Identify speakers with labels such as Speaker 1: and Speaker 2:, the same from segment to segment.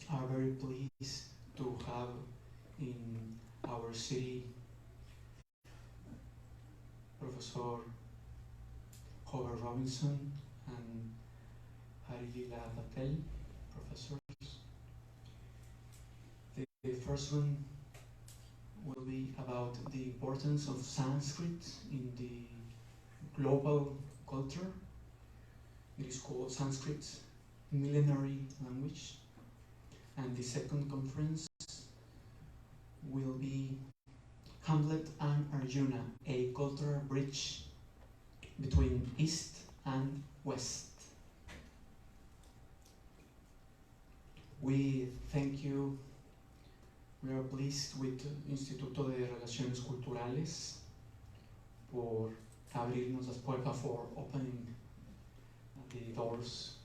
Speaker 1: are very pleased to have in our city Professor Howard Robinson and Harilal Patel, professors. The first one will be about the importance of Sanskrit in the global culture. It is called Sanskrit, Millenary language. And the second conference will be Hamlet and Arjuna, a cultural bridge between East and West. We thank you. We are pleased with Instituto de Relaciones Culturales por abrirnos las puertas, for opening the doors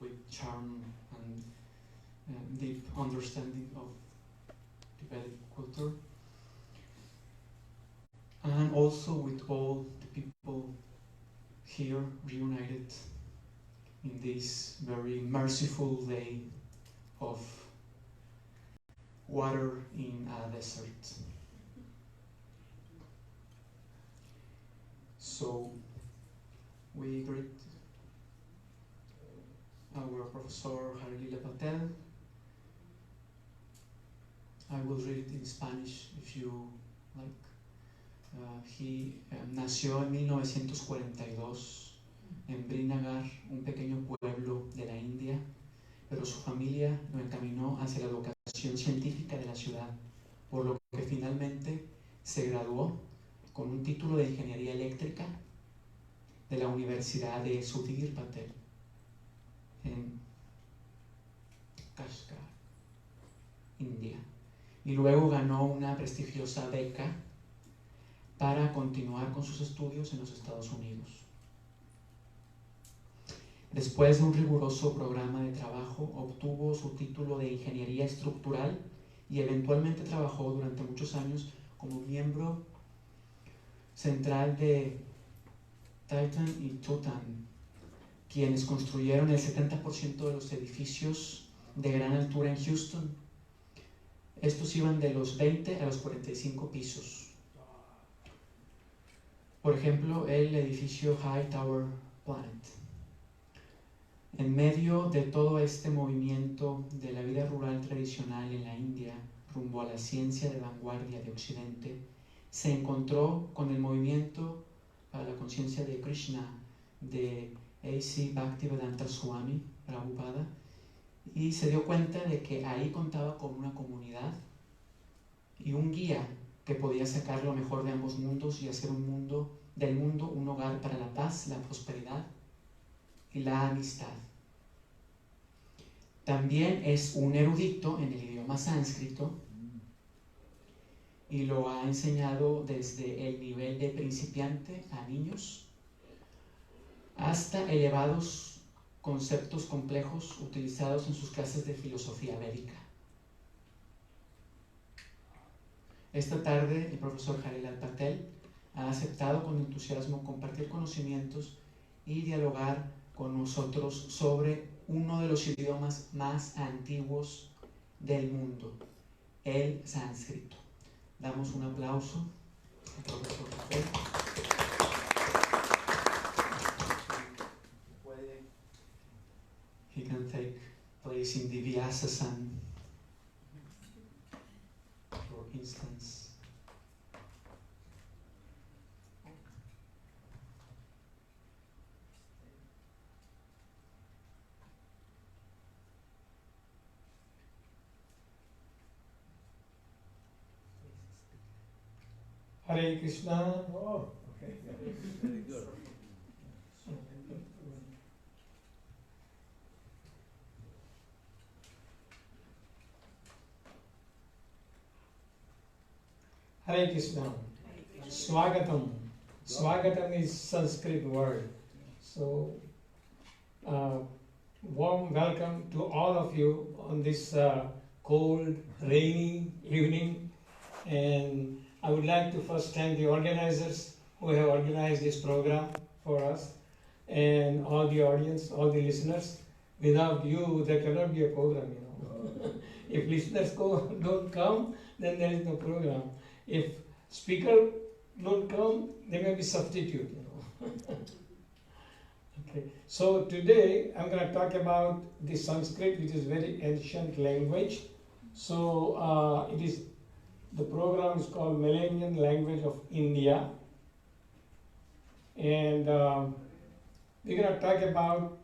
Speaker 1: with charm and deep understanding of Tibetan culture, and also with all the people here reunited in this very merciful day of water in a desert. So we greet our Professor Harilal Patel. I will read it in Spanish if you like. He nació en 1942 en Srinagar, un pequeño pueblo de la India, pero su familia lo encaminó hacia la educación científica de la ciudad, por lo que finalmente se graduó con un título de ingeniería eléctrica de la Universidad de Sudhir Patel en Kashgar, India, y luego ganó una prestigiosa beca para continuar con sus estudios en los Estados Unidos. Después de un riguroso programa de trabajo, obtuvo su título de ingeniería estructural y eventualmente trabajó durante muchos años como miembro central de Titan y Tutan, quienes construyeron el 70% de los edificios de gran altura en Houston. Estos iban de los 20 a los 45 pisos. Por ejemplo, el edificio High Tower Planet. En medio de todo este movimiento de la vida rural tradicional en la India, rumbo a la ciencia de vanguardia de Occidente, se encontró con el movimiento para la conciencia de Krishna de A.C. Bhaktivedanta Swami, Prabhupada, y se dio cuenta de que ahí contaba con una comunidad y un guía que podía sacar lo mejor de ambos mundos y hacer del mundo un hogar para la paz, la prosperidad y la amistad. También es un erudito en el idioma sánscrito y lo ha enseñado desde el nivel de principiante a niños hasta elevados conceptos complejos utilizados en sus clases de filosofía védica. Esta tarde el profesor Harilal Patel ha aceptado con entusiasmo compartir conocimientos y dialogar con nosotros sobre uno de los idiomas más antiguos del mundo, el sánscrito. Damos un aplauso al profesor Patel. He can take place in the Vyasasan, for instance.
Speaker 2: Hare Krishna. Oh, okay.
Speaker 3: Very good.
Speaker 2: Hare Krishna. Swagatam. Swagatam is Sanskrit word. So, warm welcome to all of you on this cold, rainy evening. And I would like to first thank the organizers who have organized this program for us, and all the audience, all the listeners. Without you, there cannot be a program, you know. If listeners don't come, then there is no program. If speaker don't come, there may be substitute, you know. Okay. So today I'm going to talk about the Sanskrit, which is very ancient language. So the program is called Millennium Language of India. And we're going to talk about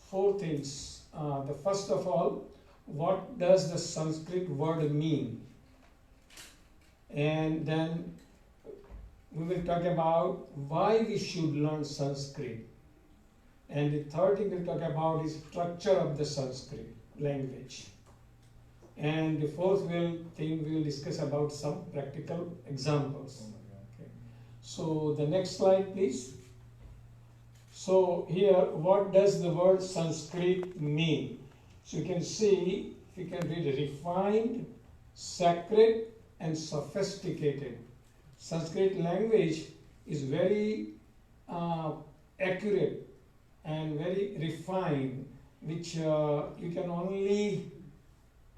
Speaker 2: four things. The first of all, what does the Sanskrit word mean? And then we will talk about why we should learn Sanskrit. And the third thing we'll talk about is structure of the Sanskrit language. And the fourth thing we will discuss about some practical examples. Okay. So the next slide, please. So here, what does the word Sanskrit mean? So you can see, if you can read, refined, sacred, and sophisticated. Sanskrit language is very accurate and very refined, which you can only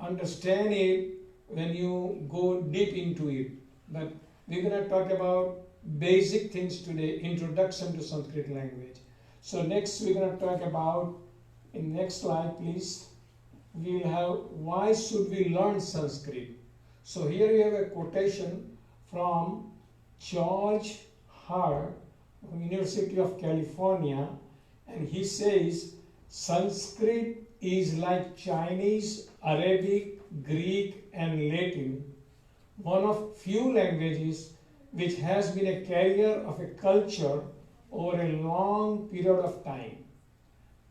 Speaker 2: understand it when you go deep into it. But we're going to talk about basic things today, introduction to Sanskrit language. So next we're going to talk about, in next slide please, we'll have why should we learn Sanskrit. So here we have a quotation from George Hart from University of California, and he says, Sanskrit is like Chinese, Arabic, Greek, and Latin, one of few languages which has been a carrier of a culture over a long period of time.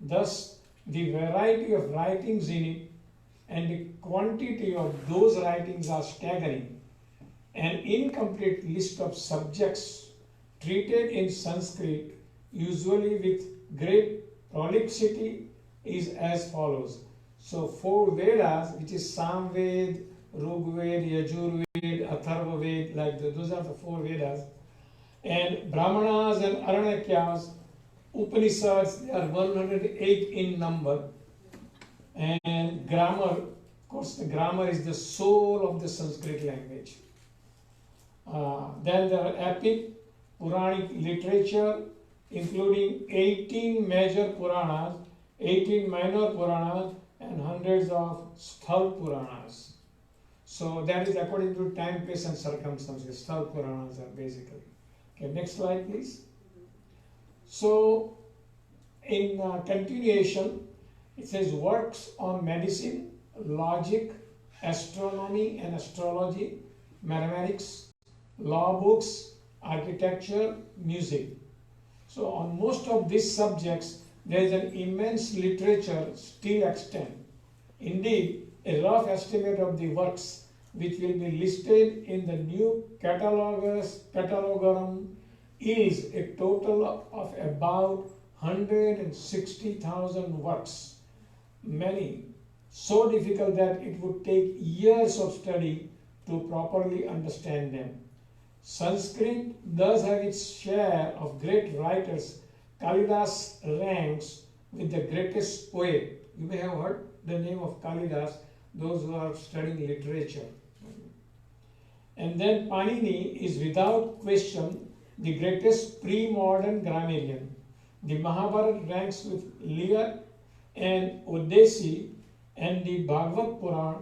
Speaker 2: Thus, the variety of writings in it and the quantity of those writings are staggering. An incomplete list of subjects treated in Sanskrit, usually with great prolixity, is as follows. So 4 Vedas, which is Samved, Rigved, Yajurved, Atharvaved, like those are the 4 Vedas. And Brahmanas and Aranyakyas, Upanishads, they are 108 in number. And grammar, of course, the grammar is the soul of the Sanskrit language. Then there are epic, Puranic literature, including 18 major Puranas, 18 minor Puranas, and hundreds of Sthal Puranas. So that is according to time, place, and circumstances. Sthal Puranas are basically. Okay, next slide, please. So, in continuation, it says works on medicine, logic, astronomy and astrology, mathematics, law books, architecture, music. So on most of these subjects, there is an immense literature still extant. Indeed, a rough estimate of the works which will be listed in the new catalogorum is a total of about 160,000 works, many so difficult that it would take years of study to properly understand them. Sanskrit does have its share of great writers. Kalidas ranks with the greatest poet. You may have heard the name of Kalidas, those who are studying literature. And then Panini is without question the greatest pre-modern grammarian. The Mahabharata ranks with Lila and Odyssey, and the Bhagavad Puran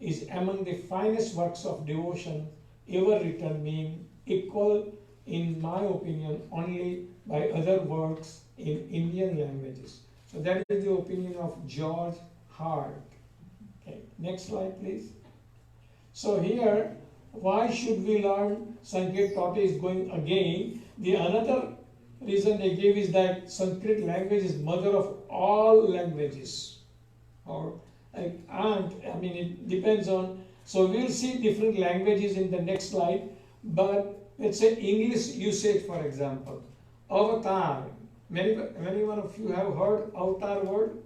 Speaker 2: is among the finest works of devotion ever written, being equal, in my opinion, only by other works in Indian languages. So that is the opinion of George Hart. Okay, next slide, please. So here, why should we learn Sanskrit? Topic is going again. The another reason they gave is that Sanskrit language is mother of all languages, or like aunt. I mean, it depends on. So we'll see different languages in the next slide. But let's say English usage, for example, avatar. Many one of you have heard avatar word.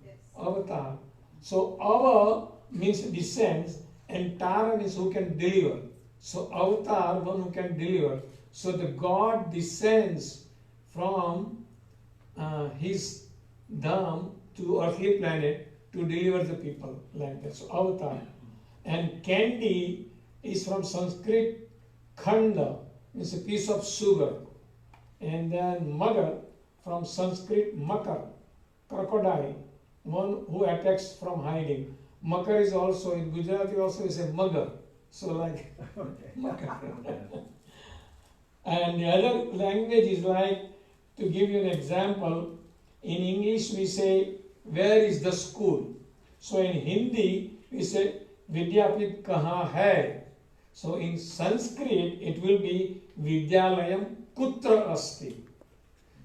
Speaker 2: Yes. Avatar. So ava means descends, and tara means who can deliver. So avatar, one who can deliver. So the God descends from his dham to earthly planet to deliver the people, like that. So avatar. And candy is from Sanskrit khanda, means a piece of sugar. And then mugger from Sanskrit makar, crocodile, one who attacks from hiding. Makar is also, in Gujarati also is a mugger. So like makar. And the other language is like, to give you an example, in English we say, where is the school? So in Hindi we say, Vidyapit kahan hai? So in Sanskrit it will be Vidyalayam kutra asti.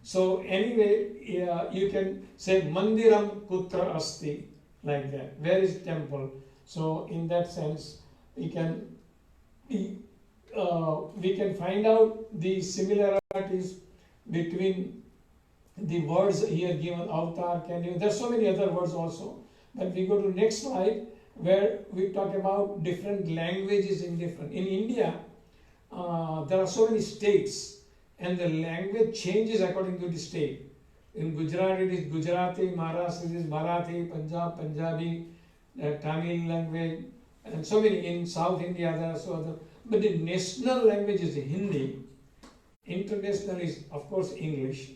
Speaker 2: So anyway, you can say Mandiram kutra asti, like that. Where is temple? So in that sense, we can find out the similarities between the words here given, avatar, candy. There's so many other words also. But we go to next slide, where we talk about different languages in India, there are so many states, and the language changes according to the state. In Gujarat it is Gujarati, Maharashtra it is Marathi, Punjab, Punjabi, Tamil language, and so many. In South India there are so other. But the national language is Hindi. International is of course English,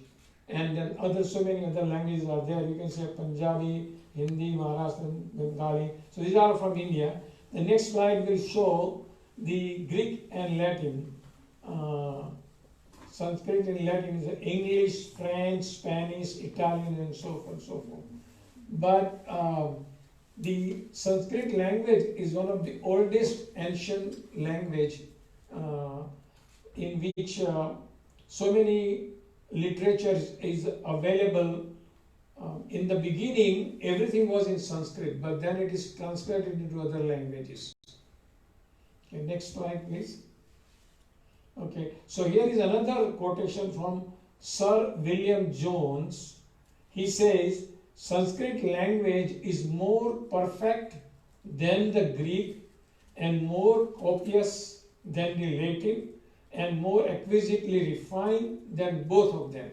Speaker 2: and then so many other languages are there. You can say Punjabi, Hindi, Maharashtrian, Bengali. So these are from India. The next slide will show the Greek and Latin. Sanskrit and Latin is English, French, Spanish, Italian, and so forth, so forth. But the Sanskrit language is one of the oldest ancient language in which so many literatures is available. In the beginning, everything was in Sanskrit, but then it is translated into other languages. Okay, next slide, please. Okay, so here is another quotation from Sir William Jones. He says, Sanskrit language is more perfect than the Greek and more copious than the Latin and more exquisitely refined than both of them.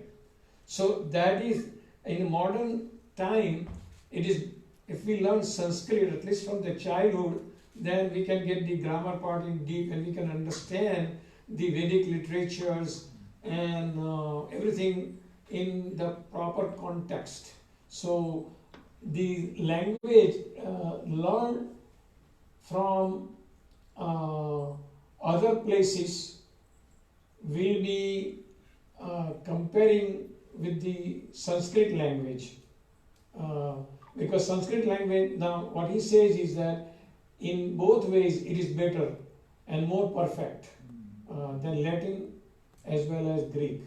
Speaker 2: So that is, in modern time, it is, if we learn Sanskrit, at least from the childhood, then we can get the grammar part in deep, and we can understand the Vedic literatures and everything in the proper context. So the language learned from other places will be comparing with the Sanskrit language. Because Sanskrit language, now what he says is that in both ways it is better and more perfect than Latin as well as Greek.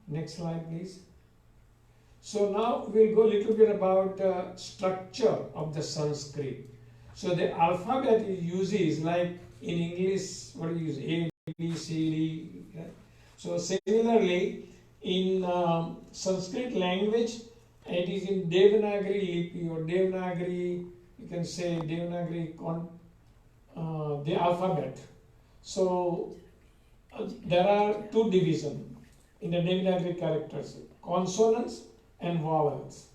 Speaker 2: Next slide, please. So now we'll go a little bit about structure of the Sanskrit. So the alphabet it uses, like in English, what do you use? A, B, C, D. Right? So similarly, in Sanskrit language, it is in Devanagari Lipi or Devanagari, you can say Devanagari, the alphabet. So there are two divisions in the Devanagari characters, consonants and vowels.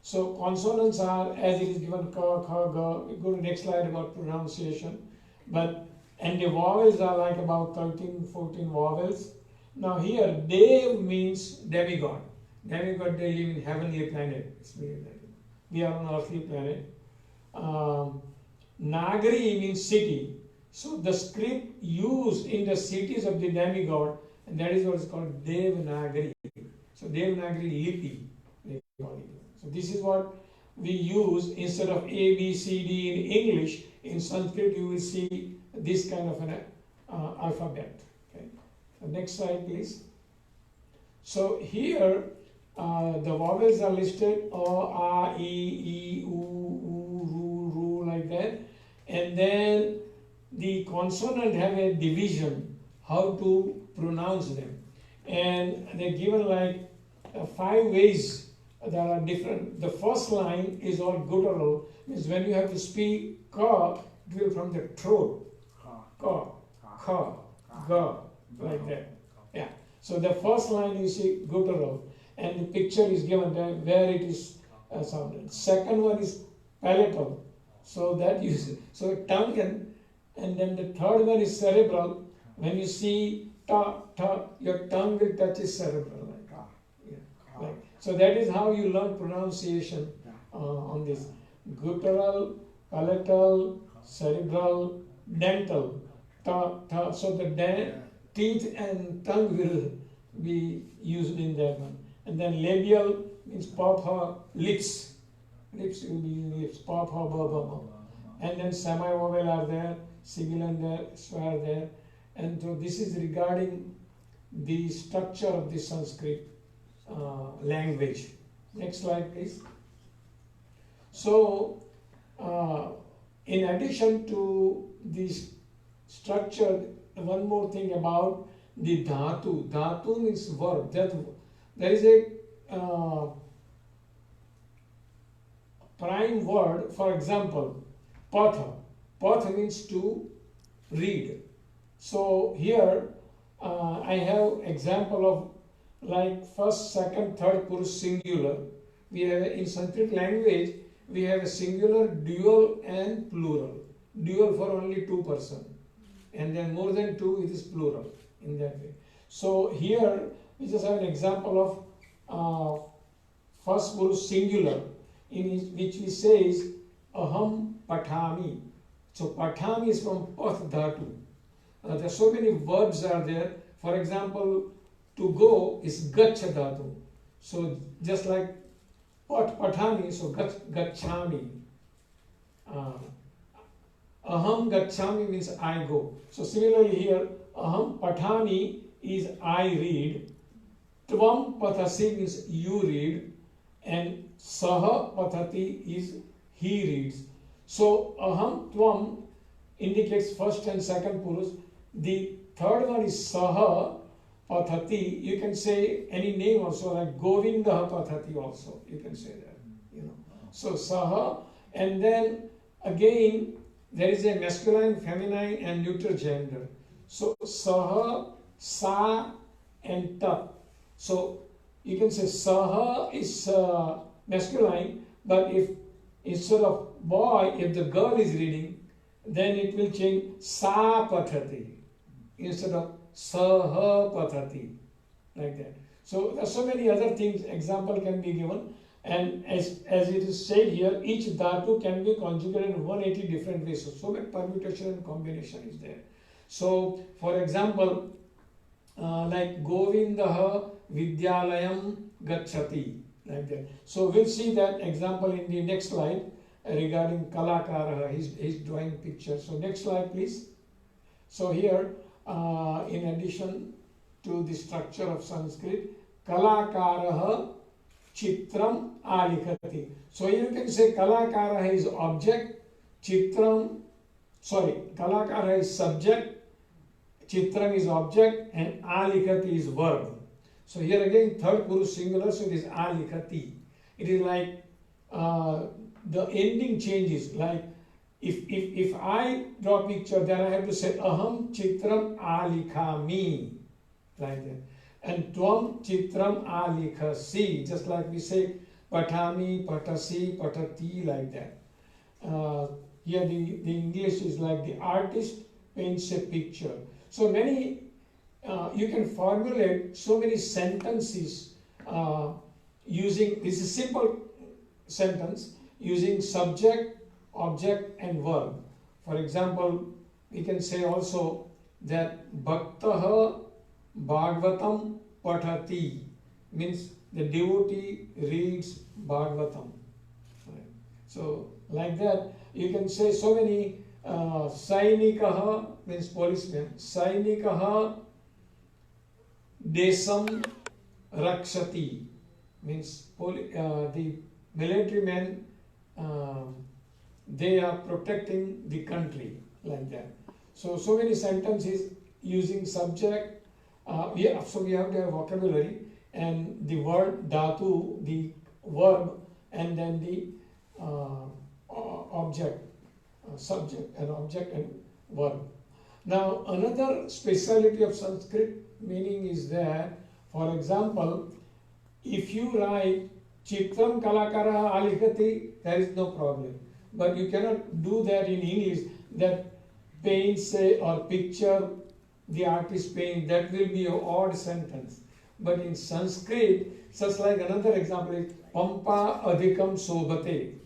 Speaker 2: So consonants are, as it is given, ka, kha, ga. We go to next slide about pronunciation. And the vowels are like about 13, 14 vowels. Now here, Dev means demigod. Demigod, they live in heavenly planet. We are on earthly planet. Nagari means city. So the script used in the cities of the demigod, and that is what is called Devanagari. So Devanagari Lipi. So this is what we use instead of A, B, C, D in English. In Sanskrit, you will see this kind of an alphabet. Okay. The next slide, please. So here, the vowels are listed: A, A, E, U, like that. And then the consonant have a division, how to pronounce them. And they're given like 5 ways that are different. The first line is all guttural, means when you have to speak ka, it will from the throat. Ka, kha, ga, like that. Yeah. So the first line you see guttural, and the picture is given there where it is sound. Second one is palatal. So that you see, so tongue and then the third one is cerebral. When you see ta ta, your tongue will touch is cerebral, like ah, yeah, like so. That is how you learn pronunciation on this: guttural, palatal, cerebral, dental, ta ta. So the teeth and tongue will be used in that one. And then labial means papa, lips. Lips will be using lips, papa, ba, ba, ba. And then semi-vowel are there, sibilant there, swear there. And so this is regarding the structure of the Sanskrit language. Next slide, please. So, in addition to this structure, one more thing about the dhatu. Dhatu means verb. That there is a prime word. For example, patha. Patha means to read. So here I have example of like first, second, third purush singular. We have in Sanskrit language we have a singular, dual, and plural. Dual for only two person, and then more than two it is plural in that way. So here we just have an example of first purush singular, in which we says aham pathami. So pathami is from path dhatu. There are so many verbs are there. For example, to go is gacha dhatu. So just like pathami, so gachami. Aham gachami means I go. So similarly here, aham pathami is I read. Tvam pathasi means you read. And saha pathati is he reads. So aham tvam indicates first and second purush. The third one is saha pathati. You can say any name also, like Govinda pathati also. You can say that, you know. So saha, and then again there is a masculine, feminine, and neuter gender. So saha, sa, and tat. So you can say saha is masculine, but if instead of boy, if the girl is reading, then it will change sa pathati instead of saha pathati, like that. So there are so many other things, example can be given, and as it is said here, each dhatu can be conjugated in 180 different ways. So many permutation and combination is there. So for example, like Govindaha Vidyalayam Gachati, like that. So we'll see that example in the next slide regarding Kalakaraha. He's drawing pictures. So next slide, please. So here, in addition to the structure of Sanskrit, Kalakaraha Chitram Alikhati. So you can say Kalakaraha is object, Kalakaraha is subject, Chitram is object, and Alikhati is verb. So here again, third purush singular, so it is Alikhati. It is like the ending changes. Like if I draw a picture, then I have to say aham chitram alikhami, like that. And tvam chitram alikhasi, just like we say patami, patasi, patati, like that. Here the English is like the artist paints a picture. So many, you can formulate so many sentences using, this is simple sentence, using subject, object, and verb. For example, we can say also that Bhaktaha Bhagavatam Pathati, means the devotee reads Bhagavatam. Right. So like that, you can say so many. Sainikaha means policeman. Sainikaha Desam Rakshati means the military men, they are protecting the country, like that. So many sentences using subject. We have to have vocabulary, and the word dhatu, the verb, and then the object, subject and object and verb. Now another speciality of Sanskrit meaning is that, for example, if you write Chitram kalakara alikhati, there is no problem. But you cannot do that in English, that paints or picture the artist paint, that will be an odd sentence. But in Sanskrit, just like another example is Pampa adhikam sobhate.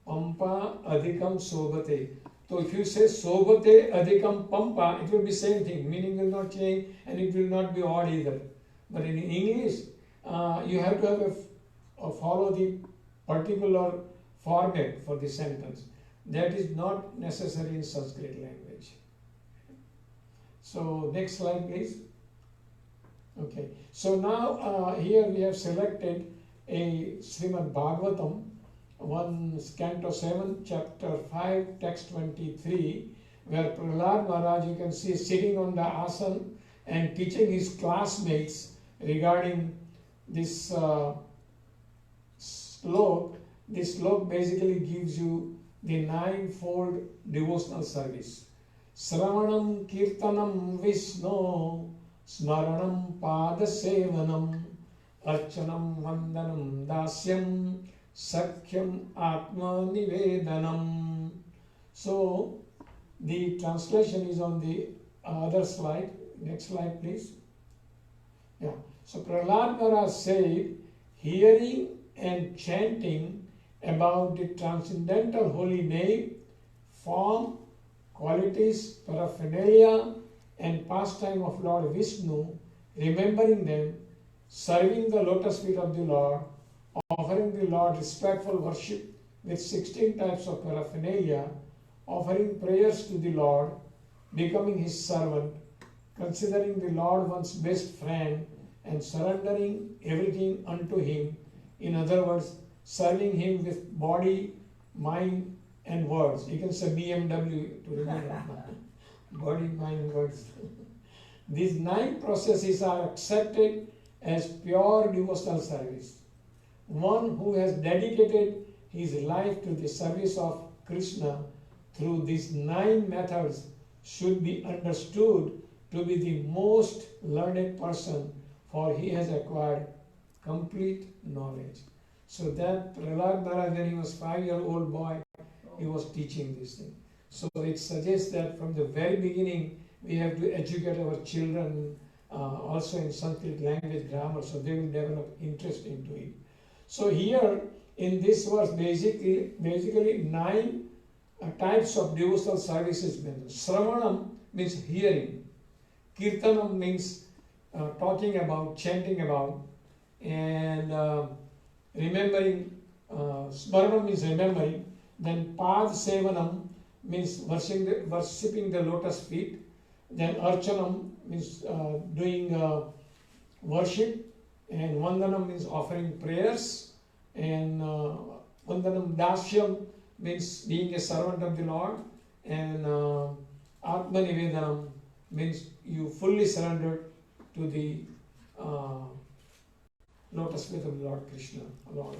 Speaker 2: Pampa adhikam sobhate. So if you say sobhate adhikam pampa, it will be same thing, meaning will not change and it will not be odd either. But in English, you have to have follow the particular format for the sentence. That is not necessary in Sanskrit language. So next slide, please. Okay. So now here we have selected a Srimad Bhagavatam, Canto 7, Chapter 5, Text 23, where Prahlad Maharaj, you can see, sitting on the asana and teaching his classmates regarding this slok. This slok basically gives you the ninefold devotional service. Sravanam Kirtanam Vishnu, Smaranam Padasevanam, Archanam Vandanam Dasyam, Sakhyam Atma Nivedanam. So the translation is on the other slide. Next slide, please. Yeah. So Prahlad Maharaj said, hearing and chanting about the transcendental holy name, form, qualities, paraphernalia, and pastime of Lord Vishnu, remembering them, serving the lotus feet of the Lord, offering the Lord respectful worship with 16 types of paraphernalia, offering prayers to the Lord, becoming his servant, considering the Lord one's best friend, and surrendering everything unto him. In other words, serving him with body, mind, and words. You can say BMW to remember. Body, mind, words. These 9 processes are accepted as pure devotional service. One who has dedicated his life to the service of Krishna through these 9 methods should be understood to be the most learned person, for he has acquired complete knowledge. So that Prahlad Maharaj, when he was 5-year-old boy, he was teaching this thing. So it suggests that from the very beginning, we have to educate our children also in Sanskrit language grammar, so they will develop interest into it. So here in this verse, basically 9 types of devotional services mentioned. Sravanam means hearing. Kirtanam means talking about, chanting about, and remembering. Smaranam means remembering. Then Pad Sevanam means worshipping the lotus feet. Then Archanam means doing worship. And Vandanam means offering prayers. And Vandanam Dasyam means being a servant of the Lord. And Atma Nivedanam means you fully surrendered to the lotus feet of the Lord Krishna, Lord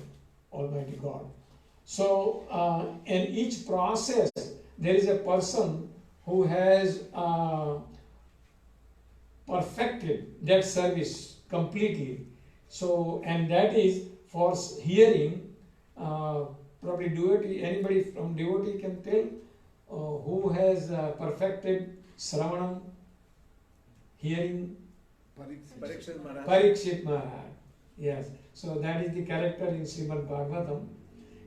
Speaker 2: Almighty God. So in each process, there is a person who has perfected that service completely. So, and that is for hearing, probably devotee, anybody from devotee can tell who has perfected Sravanam, hearing? Parikshit Maharaj. Yes. So that is the character in Srimad Bhagavatam.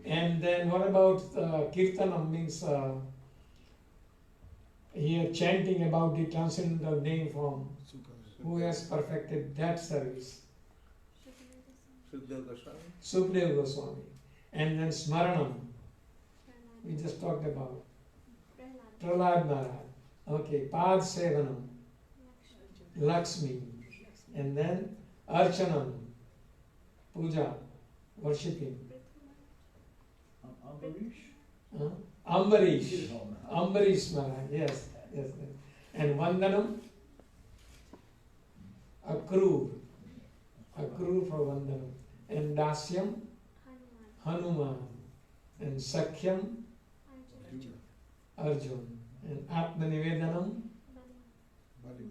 Speaker 2: And then what about Kirtanam means here chanting about the transcendental name form. Who has perfected that service? Sukadeva Goswami. And then Smaranam, we just talked about. Prahlad Maharaj. Okay, Pad Sevanam, Lakshmi. And then Archanam, Puja, worshipping. Ambarish. Ambarish Maharaj, yes. And Vandanam, Akrur for Vandanam. And Dasyam, Hanuman. And Sakhyam, Arjuna. And Atma Nivedanam,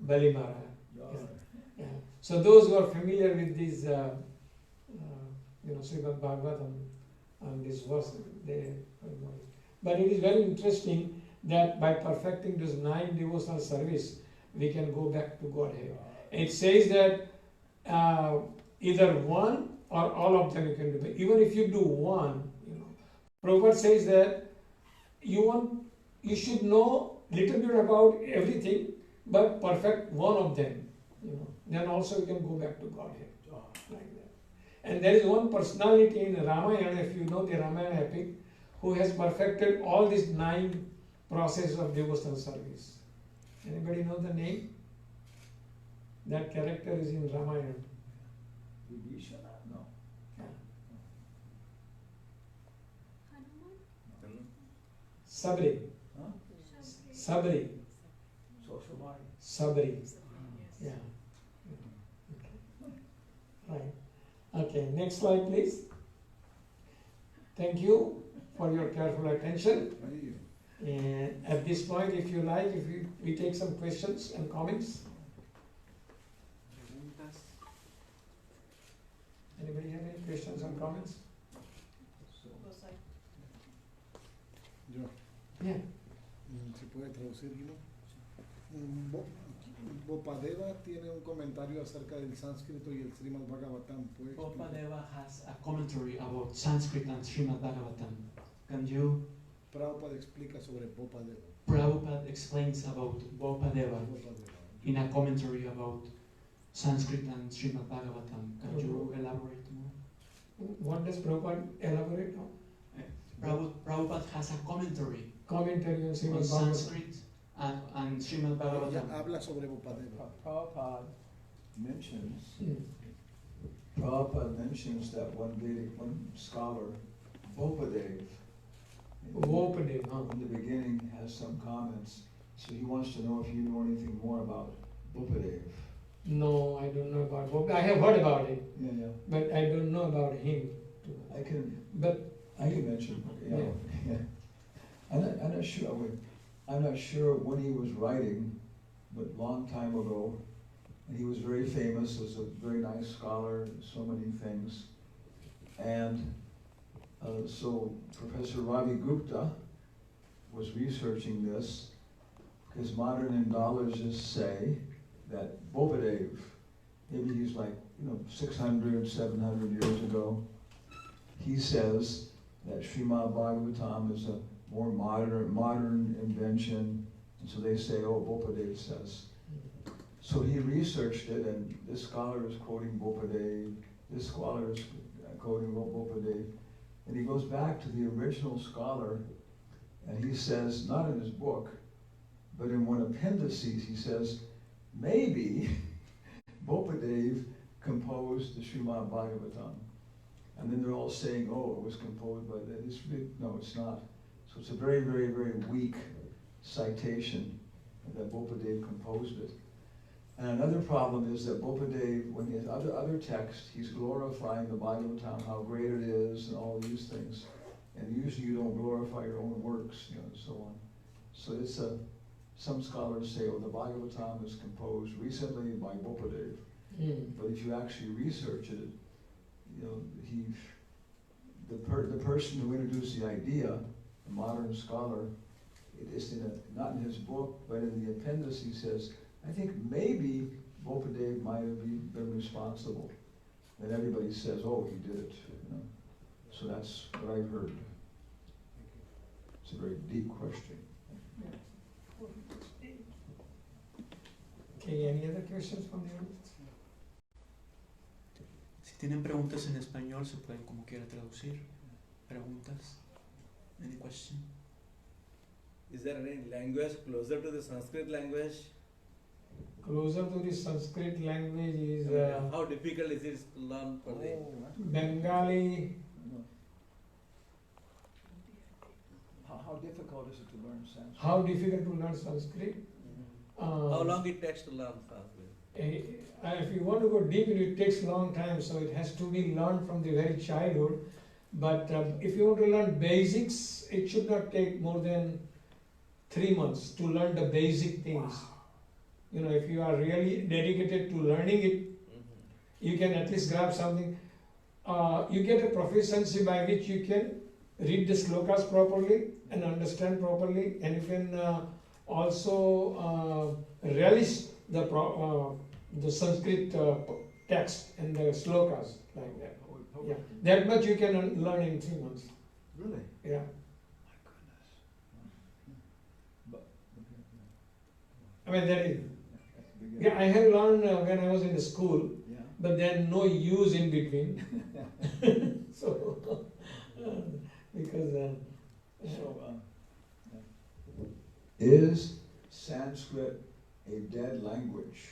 Speaker 2: Bali Maharaj. Yeah. So those who are familiar with these Srimad Bhagavatam, and this verse, but it is very interesting that by perfecting this 9 devotional service, we can go back to Godhead. It says that either one or all of them you can do. But even if you do one, Prabhupada says that you should know little bit about everything, but perfect one of them. Then also you can go back to Godhead, like that. And there is one personality in Ramayana, if you know the Ramayana epic, who has perfected all these 9 processes of devotional service. Anybody know the name? That character is in Ramayana.
Speaker 3: No.
Speaker 2: Sabri.
Speaker 3: Huh?
Speaker 2: Sabri. Sabri. Yeah. Right. Okay, next slide, please. Thank you for your careful attention. And at this point, if you like, we take some questions and comments. Anybody have any questions and comments?
Speaker 4: Yo.
Speaker 2: Yeah.
Speaker 4: ¿Se puede traducir, Lila? Bopadeva tiene un comentario acerca del sánscrito y el Srimad Bhagavatam.
Speaker 1: Bopadeva has a commentary about Sanskrit and Srimad Bhagavatam. Can you?
Speaker 4: Prabhupada explica sobre Bopadeva.
Speaker 1: Prabhupada explains about Bopadeva in a commentary about Sanskrit and Srimad Bhagavatam. Can you elaborate more?
Speaker 2: What does Prabhupada elaborate on?
Speaker 1: Prabhupada has a commentary
Speaker 2: On
Speaker 1: on
Speaker 2: Srimad Bhagavatam.
Speaker 1: Sanskrit and Srimad
Speaker 4: Ella
Speaker 1: Bhagavatam.
Speaker 4: habla sobre Bopadeva.
Speaker 3: Prabhupada mentions that one scholar, Bopadev, in the beginning has some comments. So he wants to know if you know anything more about Bopadev.
Speaker 2: No, I don't know about Bopadev. I have heard about it,
Speaker 3: Yeah.
Speaker 2: but I don't know about him.
Speaker 3: I can
Speaker 2: But
Speaker 3: mention. Yeah. I'm not sure. I'm not sure when he was writing, but long time ago. And he was very famous as a very nice scholar, so many things. And so Professor Ravi Gupta was researching this, because modern Indologists say that Bopadev, maybe he's like 600, 700 years ago, he says that Srimad Bhagavatam is a more modern invention, and so they say, oh, Bopadev says. So he researched it, and this scholar is quoting Bopadev, this scholar is quoting Bopadev, and he goes back to the original scholar, and he says, not in his book, but in one appendices, he says, maybe Bopadev composed the Srimad Bhagavatam. And then they're all saying, oh, it was composed by that. No, it's not. So it's a very, very, very weak citation that Bopadev composed it. And another problem is that Bopadev, when he has other texts, he's glorifying the Bhagavatam, how great it is, and all these things. And usually you don't glorify your own works, and so on. So it's some scholars say, oh, the Bhagavatam is composed recently by Bopadev. But if you actually research it, the person who introduced the idea, a modern scholar, it is not in his book, but in the appendix he says, I think maybe Bopadev might have been responsible. And everybody says, oh, he did it. So that's what I've heard. It's a very deep question.
Speaker 2: Okay, any other questions from the audience?
Speaker 1: Si tienen preguntas en español, se pueden como quiera traducir. Preguntas? Any question?
Speaker 5: Is there any language closer to the Sanskrit language?
Speaker 2: Closer to the Sanskrit language is
Speaker 5: How difficult is it to learn for the
Speaker 2: Bengali.
Speaker 3: How difficult is it to learn Sanskrit?
Speaker 2: How difficult to learn Sanskrit?
Speaker 5: how long it takes to learn Sanskrit?
Speaker 2: If you want to go deep, it takes a long time, so it has to be learned from the very childhood. But if you want to learn basics, it should not take more than 3 months to learn the basic things. If you are really dedicated to learning it, you can at least grab something. you get a proficiency by which you can read the slokas properly and understand properly, and you can also relish the Sanskrit text and the slokas like that. Yeah, that much you can learn in 3 months.
Speaker 3: Really?
Speaker 2: Yeah.
Speaker 3: My goodness. But,
Speaker 2: I mean, that is.
Speaker 3: okay.
Speaker 2: Yeah, I have learned when I was in the school,
Speaker 3: Yeah.
Speaker 2: but then no use in between. So, because.
Speaker 3: Is Sanskrit a dead language?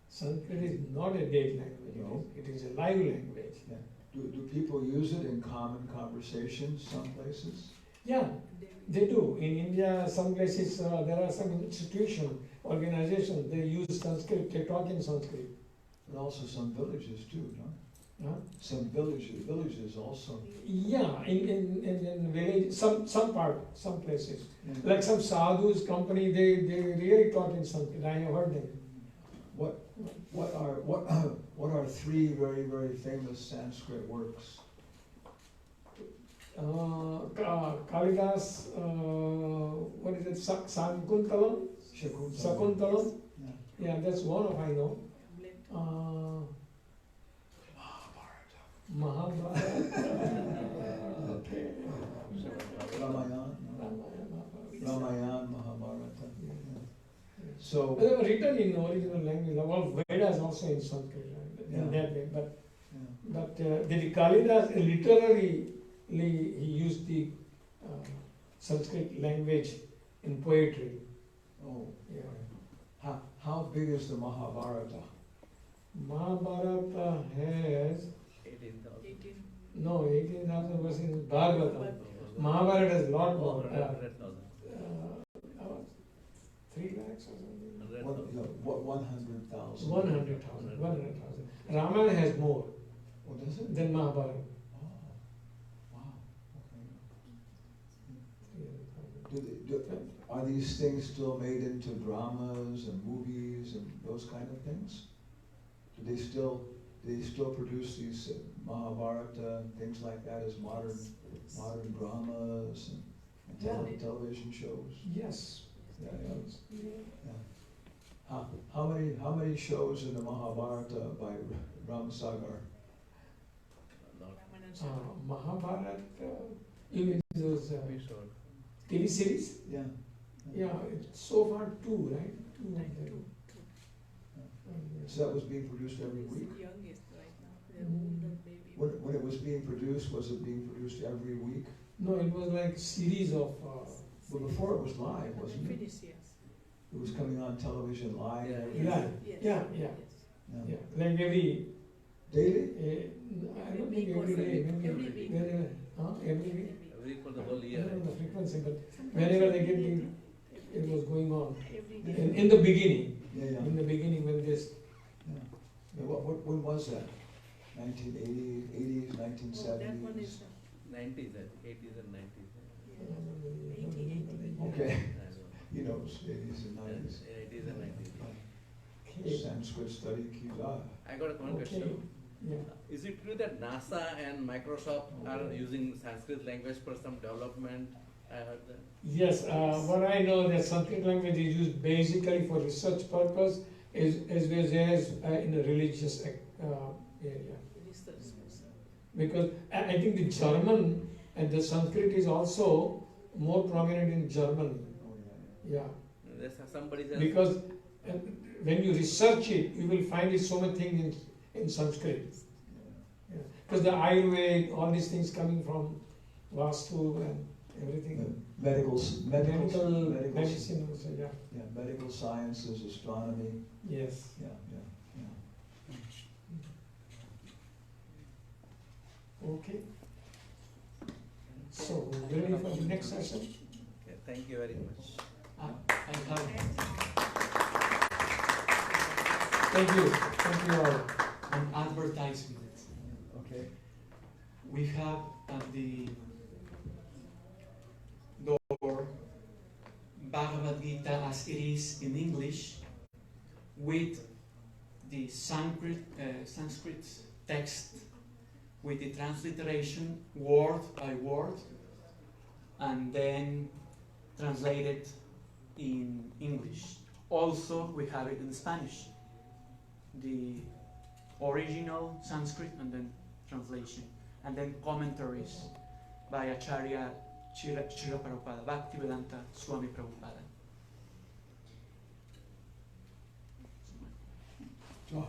Speaker 2: Sanskrit is not a dead language.
Speaker 3: No.
Speaker 2: It is a live language.
Speaker 3: Yeah. Do people use it in common conversations some places?
Speaker 2: Yeah, they do. In India, some places there are some institutions, organizations. They use Sanskrit. They talk in Sanskrit.
Speaker 3: And also some villages too, no?
Speaker 2: Huh?
Speaker 3: Some villages also.
Speaker 2: Yeah, in village, some places.
Speaker 3: Yeah.
Speaker 2: Like some sadhus company, they really talk in Sanskrit. I have heard them.
Speaker 3: What are 3 very, very famous Sanskrit works?
Speaker 2: Kalidas, what is it? Sakuntalam? Sakuntalam?
Speaker 3: Yeah.
Speaker 2: Yeah, that's one of I know. Mahabharata. Okay.
Speaker 3: Ramayana, Mahabharata. Yeah. So,
Speaker 2: They were written in original language. All Vedas also in Sanskrit, right? In
Speaker 3: Yeah.
Speaker 2: that way.
Speaker 3: yeah.
Speaker 2: But the Kalidas literally he used the Sanskrit language in poetry.
Speaker 3: Oh,
Speaker 2: Yeah.
Speaker 3: how big is the Mahabharata?
Speaker 2: Mahabharata has
Speaker 5: 18,000.
Speaker 2: no 18,000 verses Bhagavatam. Mahabharata has a lot more.
Speaker 5: 100,000.
Speaker 2: 3 lakhs or something.
Speaker 3: 100,000.
Speaker 2: 100,000. Ramayana has more
Speaker 3: Oh, does it?
Speaker 2: than Mahabharata.
Speaker 3: Oh, wow. Okay. Are these things still made into dramas and movies and those kind of things? Do they still produce these Mahabharata and things like that as modern dramas and television shows?
Speaker 2: Yes.
Speaker 3: Yeah. How many shows in the Mahabharata by Ramasagar?
Speaker 2: Mahabharata, you mean those TV series?
Speaker 3: Yeah.
Speaker 2: Yeah, it's so far 2, right? 2 of them.
Speaker 3: So that was being produced every week? When it was being produced, was it being produced every week?
Speaker 2: No, it was like series of.
Speaker 3: Well, before it was live, wasn't it? It was coming on television live.
Speaker 5: Yeah.
Speaker 3: every week.
Speaker 2: Yeah.
Speaker 3: Yeah.
Speaker 2: Like every.
Speaker 3: Daily?
Speaker 2: I don't think every day. Maybe
Speaker 5: Every week.
Speaker 2: Every week.
Speaker 5: Every week for the whole
Speaker 2: I
Speaker 5: year.
Speaker 2: don't know the frequency, but whenever they get it was going on. In the beginning.
Speaker 3: Yeah.
Speaker 2: In the beginning when this.
Speaker 3: Yeah. When was that? 1980s, 1970s?
Speaker 5: 90s, 80s and 90s.
Speaker 3: Okay. He knows, 80s and 90s.
Speaker 5: 80s and 90s.
Speaker 2: Okay.
Speaker 3: Sanskrit study Kiza.
Speaker 5: I got one question.
Speaker 2: Yeah.
Speaker 5: Is it true that NASA and Microsoft are using Sanskrit language for some development? I heard that.
Speaker 2: Yes, what I know that Sanskrit language is used basically for research purpose as well as in a religious area. Because I think the German and the Sanskrit is also more prominent in Germany.
Speaker 3: Oh,
Speaker 2: Yeah.
Speaker 5: There's somebody says.
Speaker 2: Because when you research it, you will find it so many things in Sanskrit. Because the Ayurveda, all these things coming from Vastu and everything.
Speaker 3: Medical
Speaker 2: medicine also, yeah.
Speaker 3: Yeah, medical sciences, astronomy.
Speaker 2: Yes.
Speaker 3: Yeah.
Speaker 2: Okay. So, we're ready for the next session?
Speaker 5: Okay, thank you very much.
Speaker 2: Thank you all.
Speaker 1: An advertisement.
Speaker 3: Okay.
Speaker 1: We have at the door Bhagavad Gita as it is in English with the Sanskrit text with the transliteration word by word, and then translated in English. Also, we have it in Spanish, the original Sanskrit and then translation, and then commentaries by Acharya Srila Prabhupada, Bhaktivedanta Swami Prabhupada.
Speaker 3: Oh.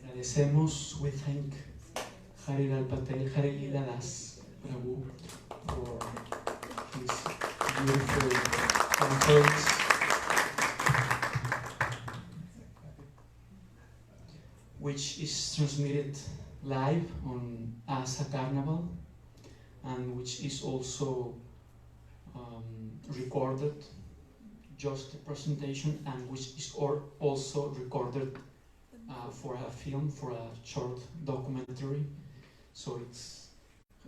Speaker 1: Agradecemos, we thank Harilal Patel, Lila Prabhu for his beautiful conference. Which is transmitted live on Asa Carnival, and which is also recorded, just the presentation, and which is also recorded for a film, for a short documentary. So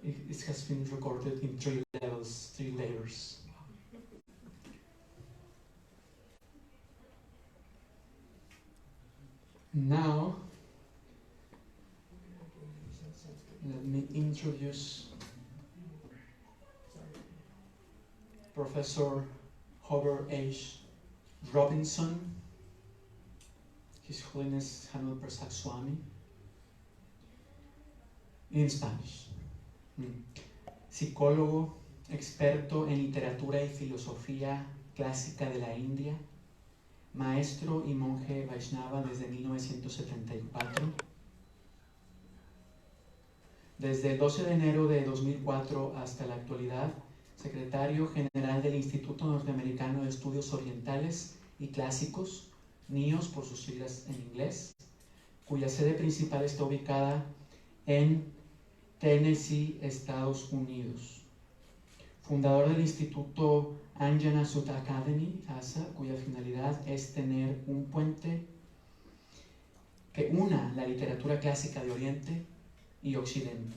Speaker 1: it has been recorded in 3 levels, 3 layers. Now, let me introduce Professor Hobart H. Robinson, His Holiness Hanumatpresaka Swami, in Spanish. Psicólogo, experto en literatura y filosofía clásica de la India, maestro y monje Vaishnava desde 1974. Desde el 12 de enero de 2004 hasta la actualidad, secretario general del Instituto Norteamericano de Estudios Orientales y Clásicos, NIOS por sus siglas en inglés, cuya sede principal está ubicada en Tennessee, Estados Unidos. Fundador del Instituto Anjana Sutta Academy, ASA, cuya finalidad es tener un puente que una la literatura clásica de Oriente y Occidente.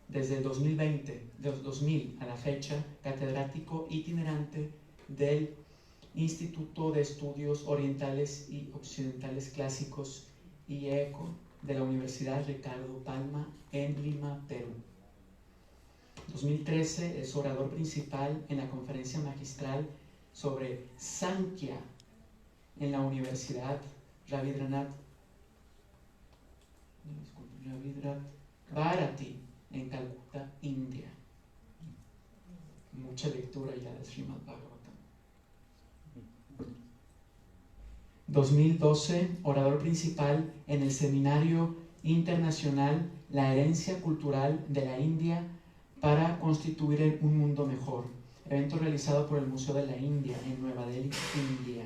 Speaker 1: Desde el 2000 a la fecha, catedrático itinerante del Instituto de Estudios Orientales y Occidentales Clásicos IECO de la Universidad Ricardo Palma en Lima, Perú. 2013 es orador principal en la conferencia magistral sobre Sankhya en la Universidad Rabindranath Bharati en Calcuta, India. Mucha lectura ya de Srimad Bhagavatam. 2012, orador principal en el Seminario Internacional La Herencia Cultural de la India para constituir un mundo mejor, evento realizado por el Museo de la India en Nueva Delhi, India.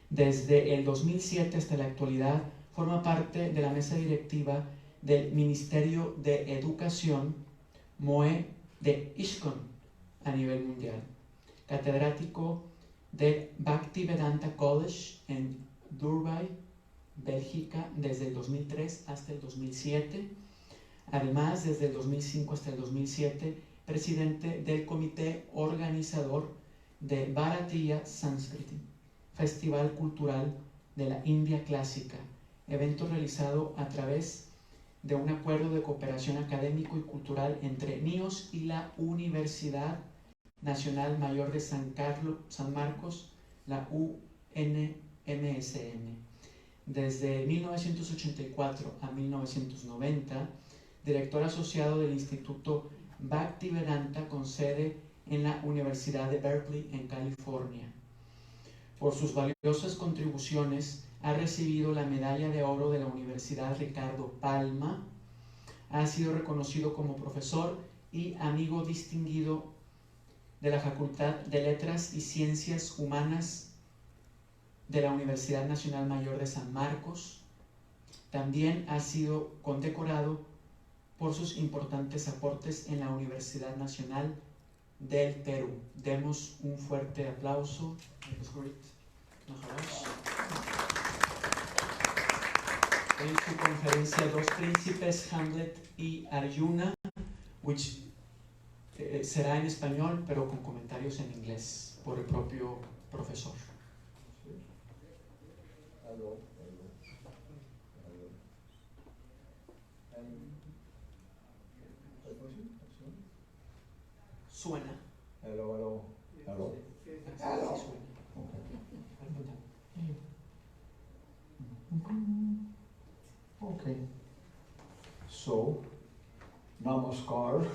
Speaker 1: Desde el 2007 hasta la actualidad, forma parte de la mesa directiva del Ministerio de Educación MOE de ISKCON a nivel mundial. Catedrático del Bhaktivedanta College en Durban, Bélgica, desde el 2003 hasta el 2007. Además, desde el 2005 hasta el 2007, presidente del comité organizador de Bharatiya Sanskriti, Festival Cultural de la India Clásica, evento realizado a través de un acuerdo de cooperación académico y cultural entre NIOS y la Universidad Nacional Mayor de San Marcos, la UNMSM. Desde 1984 a 1990, director asociado del Instituto Bhaktivedanta con sede en la Universidad de Berkeley, en California. Por sus valiosas contribuciones, ha recibido la Medalla de Oro de la Universidad Ricardo Palma, ha sido reconocido como profesor y amigo distinguido de la Facultad de Letras y Ciencias Humanas de la Universidad Nacional Mayor de San Marcos, También ha sido condecorado por sus importantes aportes en la Universidad Nacional del Perú. Demos un fuerte aplauso. En su conferencia Dos Príncipes, Hamlet y Arjuna, which será en español pero con comentarios en inglés por el propio profesor.
Speaker 3: Hello.
Speaker 1: Suena.
Speaker 3: Hello.
Speaker 1: Sí, suena.
Speaker 3: Okay. So, namaskar.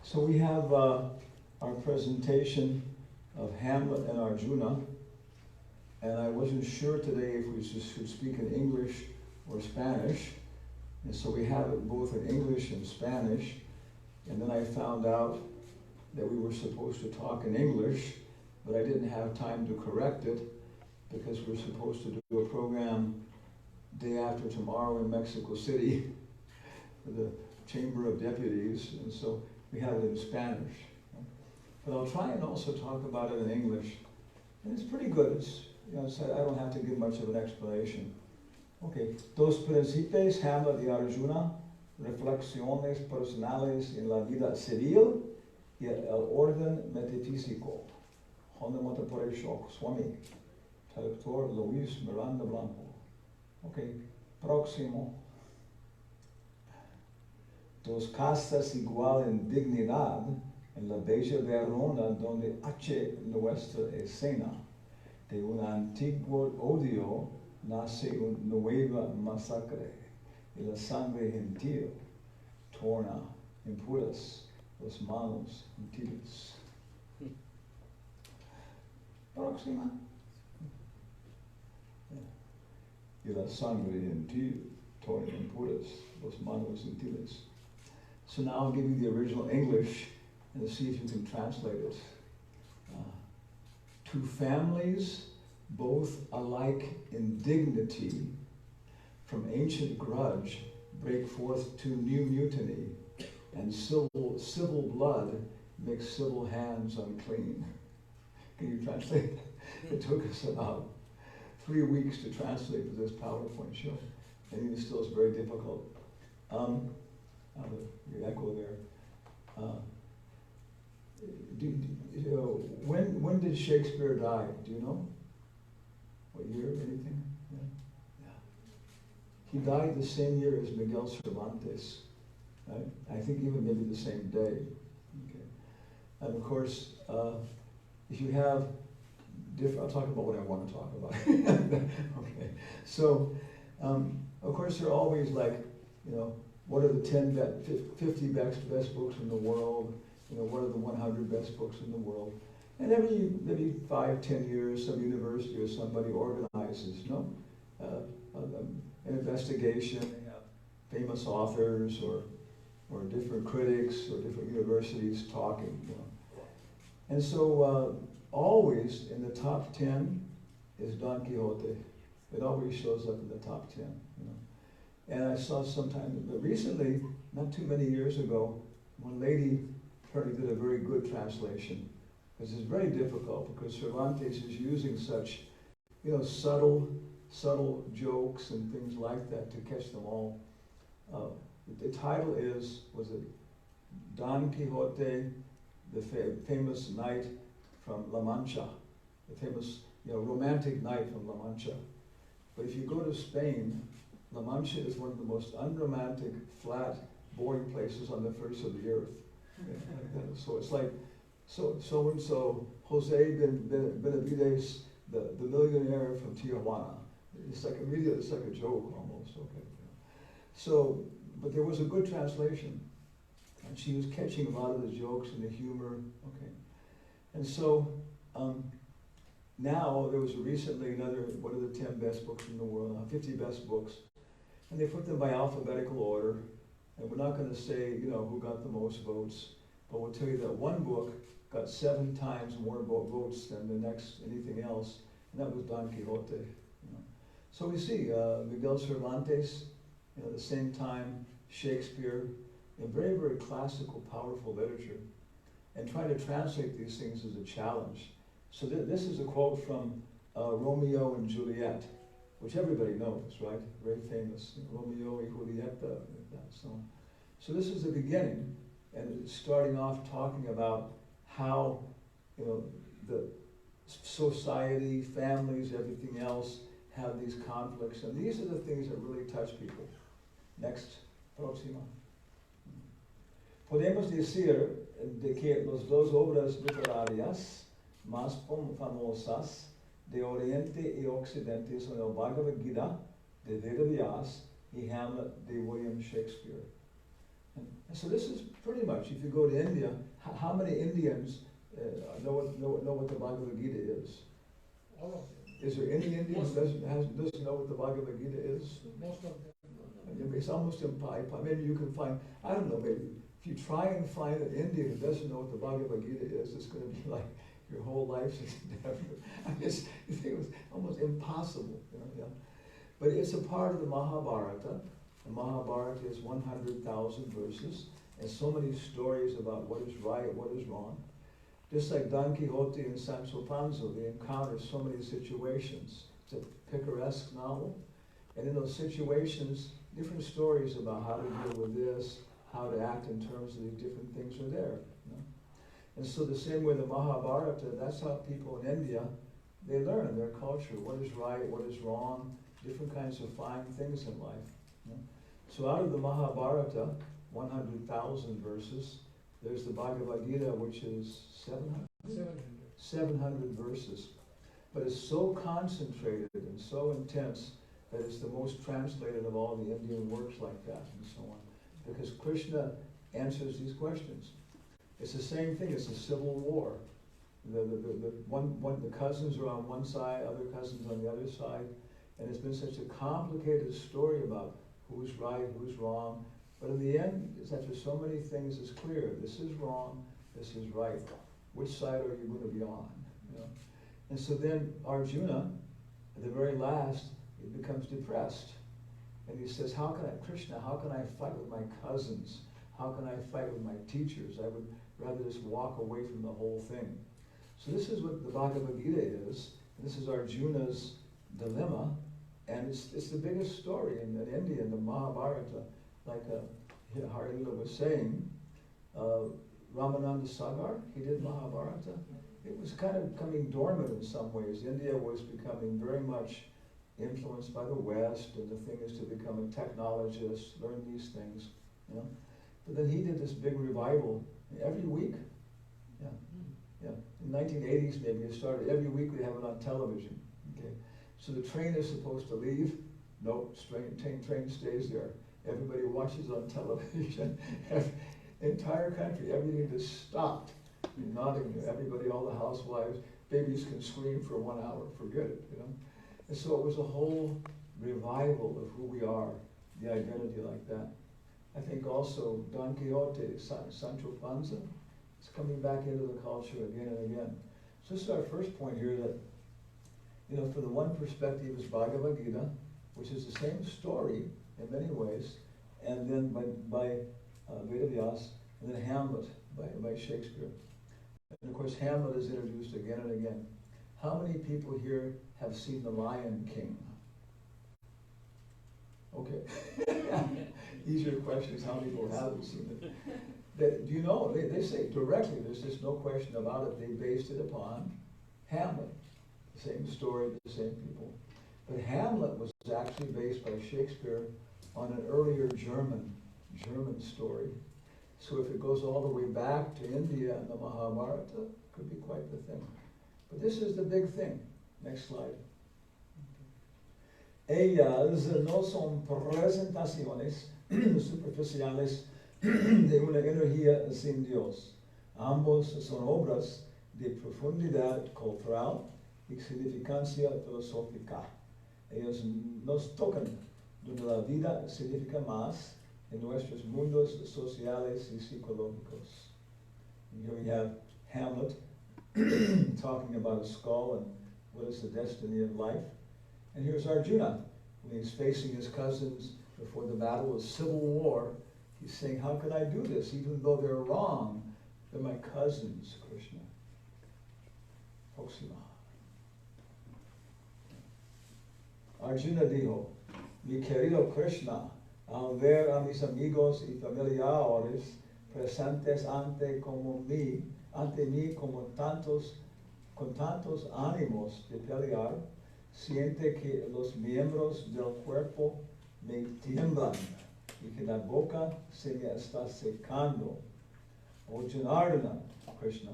Speaker 3: So we have our presentation of Hamlet and Arjuna, and I wasn't sure today if we should speak in English or Spanish, and so we have it both in English and Spanish, and then I found out that we were supposed to talk in English, but I didn't have time to correct it because we're supposed to do a program day after tomorrow in Mexico City for the Chamber of Deputies, and so we have it in Spanish. But I'll try and also talk about it in English. And it's pretty good. I don't have to give much of an explanation. Okay. Dos príncipes, Hamlet y Arjuna, reflexiones personales en la vida civil y el orden metafísico. Hanumatpresaka, Swami. Traductor Luis Miranda Blanco. Okay. Próximo. Dos casas igual en dignidad en la bella Verona donde hace nuestra escena. De un antiguo odio nace una nueva masacre y la sangre gentil torna impuras las manos gentiles. Próxima. Y la sangre gentil torna impuras las manos gentiles. So now I'll give you the original English and see if you can translate it. Two families, both alike in dignity, from ancient grudge break forth to new mutiny, and civil blood makes civil hands unclean. Can you translate? It took us about 3 weeks to translate for this PowerPoint show, and even still it's very difficult. The echo there. When did Shakespeare die? Do you know? What year or anything? Yeah. He died the same year as Miguel Cervantes. Right? I think even maybe the same day. Okay. And of course, if you have different, I'll talk about what I want to talk about. Okay. So, of course, there are always like, what are the 50 best books in the world? What are the 100 best books in the world? And maybe 5-10 years, some university or somebody organizes, an investigation. They have famous authors or different critics or different universities talking. And so always in the top 10 is Don Quixote. It always shows up in the top 10. And I saw sometime recently, not too many years ago, one lady apparently did a very good translation. Because it's very difficult because Cervantes is using such, subtle jokes and things like that to catch them all. The title was it Don Quixote, the famous knight from La Mancha, the famous, romantic knight from La Mancha. But if you go to Spain, La Mancha is one of the most unromantic, flat, boring places on the face of the earth. So it's like, so-and-so, Jose Benavides, the millionaire from Tijuana. It's like a joke almost, okay. So, but there was a good translation. And she was catching a lot of the jokes and the humor, okay. And so, now there was recently another, what are the 10 best books in the world, 50 best books. And they put them by alphabetical order. And we're not going to say, who got the most votes, but we'll tell you that one book got 7 times more votes than the next anything else, and that was Don Quixote. So we see Miguel Cervantes, at the same time Shakespeare, very, very classical, powerful literature, and trying to translate these things is a challenge. So this is a quote from Romeo and Juliet, which everybody knows, right? Very famous, Romeo y Julieta, so this is the beginning, and it's starting off talking about how, the society, families, everything else have these conflicts, and these are the things that really touch people. Next, próxima. Podemos decir de que las dos obras literarias más famosas de Oriente y Occidente son el Bhagavad Gita de Veda Vyas y Hamlet de William Shakespeare. And so this is pretty much, if you go to India, how many Indians know what the Bhagavad Gita is?
Speaker 2: All of them.
Speaker 3: Is there any Indian who doesn't know what the Bhagavad Gita is?
Speaker 2: Most of them.
Speaker 3: It's almost impossible. Maybe you can find, I don't know, maybe if you try and find an Indian who doesn't know what the Bhagavad Gita is, it's going to be like your whole life's endeavor. I mean, it was almost impossible. Yeah. But it's a part of the Mahabharata. The Mahabharata is 100,000 verses, and so many stories about what is right, what is wrong. Just like Don Quixote and Sancho Panza, they encounter so many situations. It's a picaresque novel, and in those situations, different stories about how to deal with this, how to act in terms of these different things are there. And so the same way the Mahabharata, that's how people in India, they learn their culture, what is right, what is wrong, different kinds of fine things in life. So out of the Mahabharata, 100,000 verses, there's the Bhagavad Gita, which is 700 verses. But it's so concentrated and so intense that it's the most translated of all the Indian works like that and so on. Because Krishna answers these questions. It's the same thing, it's a civil war. The cousins are on one side, other cousins on the other side, and it's been such a complicated story about who's right, who's wrong. But in the end, it's after so many things, it's clear, this is wrong, this is right. Which side are you going to be on? And so then Arjuna, at the very last, he becomes depressed. And he says, Krishna, how can I fight with my cousins? How can I fight with my teachers? I would rather just walk away from the whole thing. So this is what the Bhagavad Gita is. And this is Arjuna's dilemma. And it's the biggest story in India, in the Mahabharata. Like Harilal was saying, Ramananda Sagar, he did Mahabharata. It was kind of coming dormant in some ways. India was becoming very much influenced by the West, and the thing is to become a technologist, learn these things. But then he did this big revival every week. In the 1980s maybe it started. Every week we have it on television. Okay, so the train is supposed to leave. Nope, train stays there. Everybody watches on television. Entire country, everything just stopped. You're nodding. Everybody, all the housewives, babies can scream for 1 hour. Forget it. And so it was a whole revival of who we are, the identity like that. I think also Don Quixote, Sancho Panza, is coming back into the culture again and again. So this is our first point here that, for the one perspective is Bhagavad Gita, which is the same story in many ways, and then by Veda Vyas, and then Hamlet by Shakespeare. And of course Hamlet is introduced again and again. How many people here have seen The Lion King? Okay. Easier question is how many people haven't seen it. Do you know, they say directly, there's just no question about it, they based it upon Hamlet. The same story, the same people. But Hamlet was actually based by Shakespeare on an earlier German story. So if it goes all the way back to India and the Mahabharata, it could be quite the thing. But this is the big thing. Next slide. Ellas no son presentaciones superficiales de una energía sin Dios. Ambos son obras de profundidad cultural y significancia filosófica. Ellos nos tocan donde la vida significa más en nuestros mundos sociales y psicológicos. And here we have Hamlet talking about a skull and what is the destiny of life. And here's Arjuna, when he's facing his cousins before the battle of civil war. He's saying, how can I do this? Even though they're wrong, they're my cousins, Krishna. Próxima. Arjuna dijo, mi querido Krishna, al ver a mis amigos y familiares presentes ante mí como con tantos ánimos de pelear, siente que los miembros del cuerpo me tiemblan y que la boca se me está secando. O Janardana, Krishna,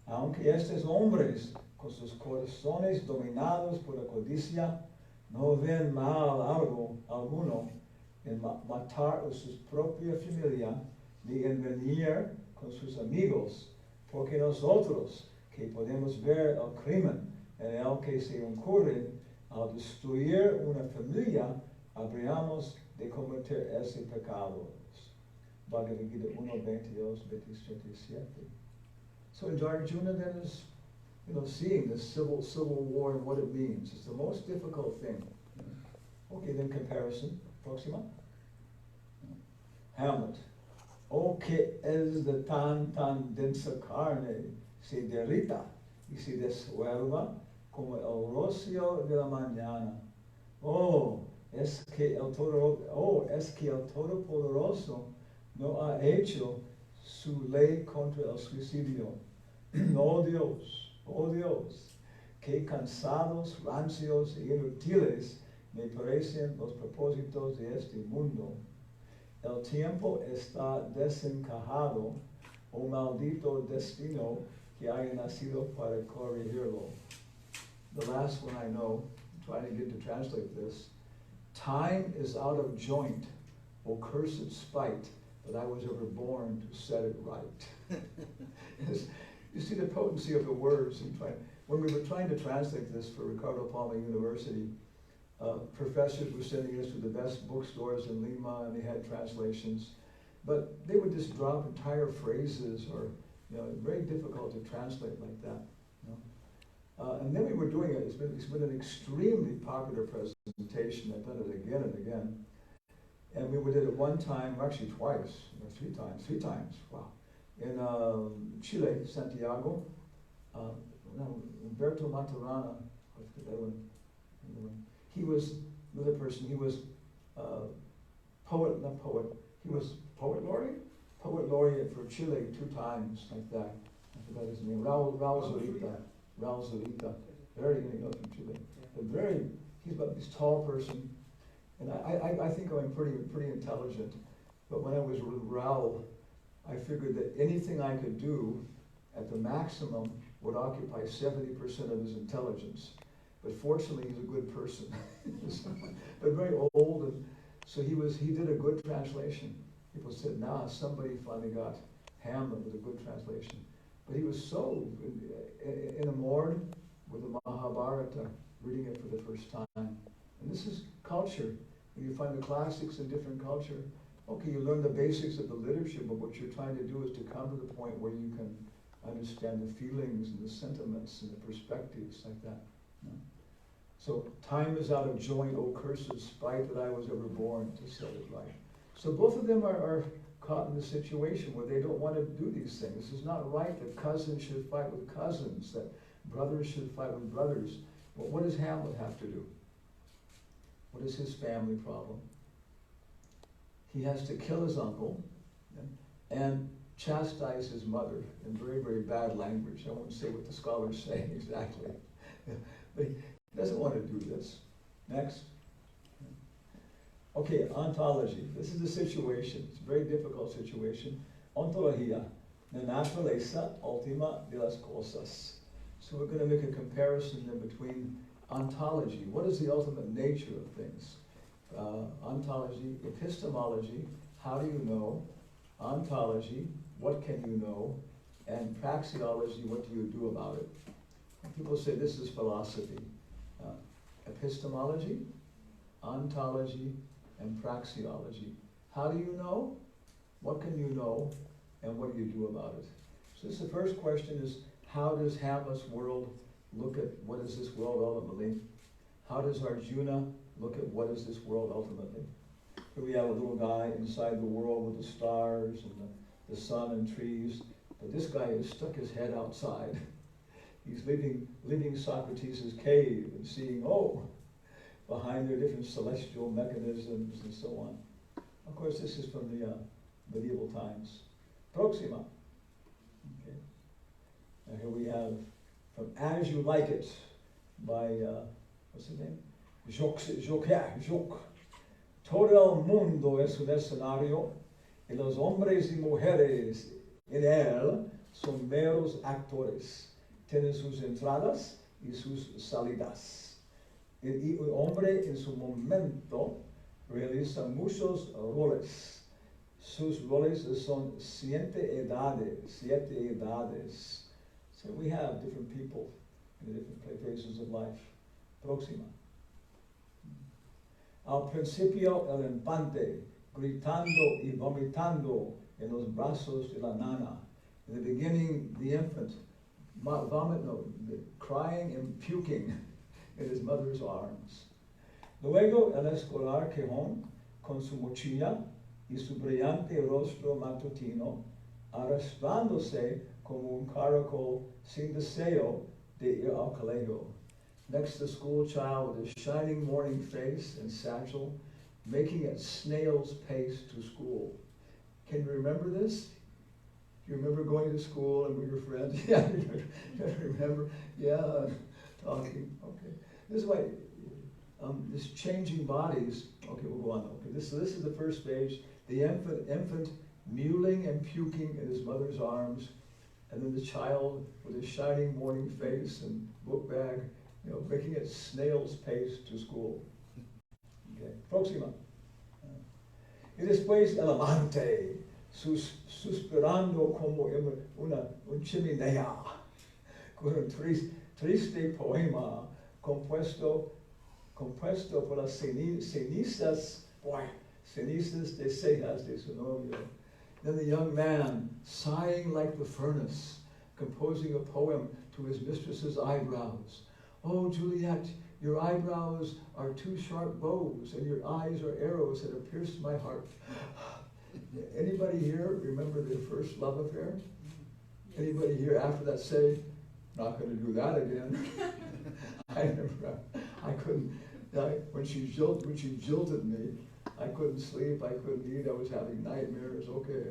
Speaker 3: aunque estos hombres con sus corazones dominados por la codicia no ven mal alguno en matar a su propia familia ni en venir con sus amigos, porque nosotros que podemos ver el crimen en el que se incurre al destruir una familia, habríamos de cometer ese pecado. Bhagavad Gita 1:22-27. So Arjuna then is, seeing this civil war and what it means. It's the most difficult thing. Okay, then comparison. Próxima. Hamlet. Oh, que es de tan densa carne, se derrita y se disuelva como el rocío de la mañana. Es que el Todopoderoso no ha hecho su ley contra el suicidio. Oh Dios, qué cansados, rancios e inútiles me parecen los propósitos de este mundo. El tiempo está desencajado, oh maldito destino que haya nacido para corregirlo. The last one I know, I'm trying to get to translate this. Time is out of joint, O cursed spite, that I was ever born to set it right. You see the potency of the words. When we were trying to translate this for Ricardo Palma University, professors were sending us to the best bookstores in Lima, and they had translations. But they would just drop entire phrases, or very difficult to translate like that. And then we were doing it. It's been an extremely popular presentation. I've done it again and again. And we did it one time, actually twice, or three times, wow. In Chile, Santiago, Humberto Maturana, he was another person. He was he was poet laureate for Chile 2 times, like that. I forgot his name. Raul Zurita, very from Chile. He's about this tall person, and I think I'm pretty intelligent. But when I was with Raul, I figured that anything I could do at the maximum would occupy 70% of his intelligence. But fortunately, he's a good person, but very old, and so he did a good translation. People said, somebody finally got Hamlet with a good translation. But he was so enamored with the Mahabharata, reading it for the first time. And this is culture. When you find the classics in different culture, okay, you learn the basics of the literature, but what you're trying to do is to come to the point where you can understand the feelings and the sentiments and the perspectives like that. So time is out of joint, O cursed spite that I was ever born to set it right. So both of them are caught in the situation where they don't want to do these things. This is not right that cousins should fight with cousins, that brothers should fight with brothers. But what does Hamlet have to do? What is his family problem? He has to kill his uncle and chastise his mother in very, very bad language. I won't say what the scholars say exactly. But he doesn't want to do this. Next. Okay, ontology. This is the situation. It's a very difficult situation. Ontología, la naturaleza última de las cosas. So we're going to make a comparison then between ontology. What is the ultimate nature of things? Ontology, epistemology, how do you know? Ontology, what can you know? And praxeology, what do you do about it? And people say this is philosophy. Epistemology, ontology, and praxeology. How do you know? What can you know? And what do you do about it? So the first question is, how does Hamlet's world look at what is this world ultimately? how does Arjuna look at what is this world ultimately? Here we have a little guy inside the world with the stars and the sun and trees, but this guy has stuck his head outside. He's leaving Socrates' cave and seeing, oh, behind their different celestial mechanisms and so on. Of course, this is from the medieval times. Proxima. Okay. Now here we have from As You Like It by, what's his name? Jacques. Todo el mundo es un escenario y los hombres y mujeres en él son meros actores. Tienen sus entradas y sus salidas. Y un hombre en su momento realiza muchos roles. Sus roles son 7 edades. So we have different people in the different phases of life. Próxima. Al principio el infante, gritando y vomitando en los brazos de la nana. In the beginning, the infant, crying and puking in his mother's arms. Luego el escolar quejón con su mochila y su brillante rostro matutino, arrastrándose como un caracol sin deseo de ir al colegio. Next, the school child with a shining morning face and satchel, making at snail's pace to school. Can you remember this? Do you remember going to school and with your friends? Yeah, remember? Yeah, talking. Okay. This is why this changing bodies. Okay, we'll go on. Okay, this is the first page. The infant mewling and puking in his mother's arms, and then the child with his shining morning face and book bag, making it snail's pace to school. Okay, próxima. Y después el amante, suspirando como un chimenea, con un triste poema compuesto por las cenizas de cejas de su novio. Then the young man, sighing like the furnace, composing a poem to his mistress's eyebrows. Oh, Juliet, your eyebrows are 2 sharp bows, and your eyes are arrows that have pierced my heart. Anybody here remember their first love affair? Anybody here after that say, not going to do that again? I couldn't, when she jilted me, I couldn't sleep, I couldn't eat, I was having nightmares. Okay,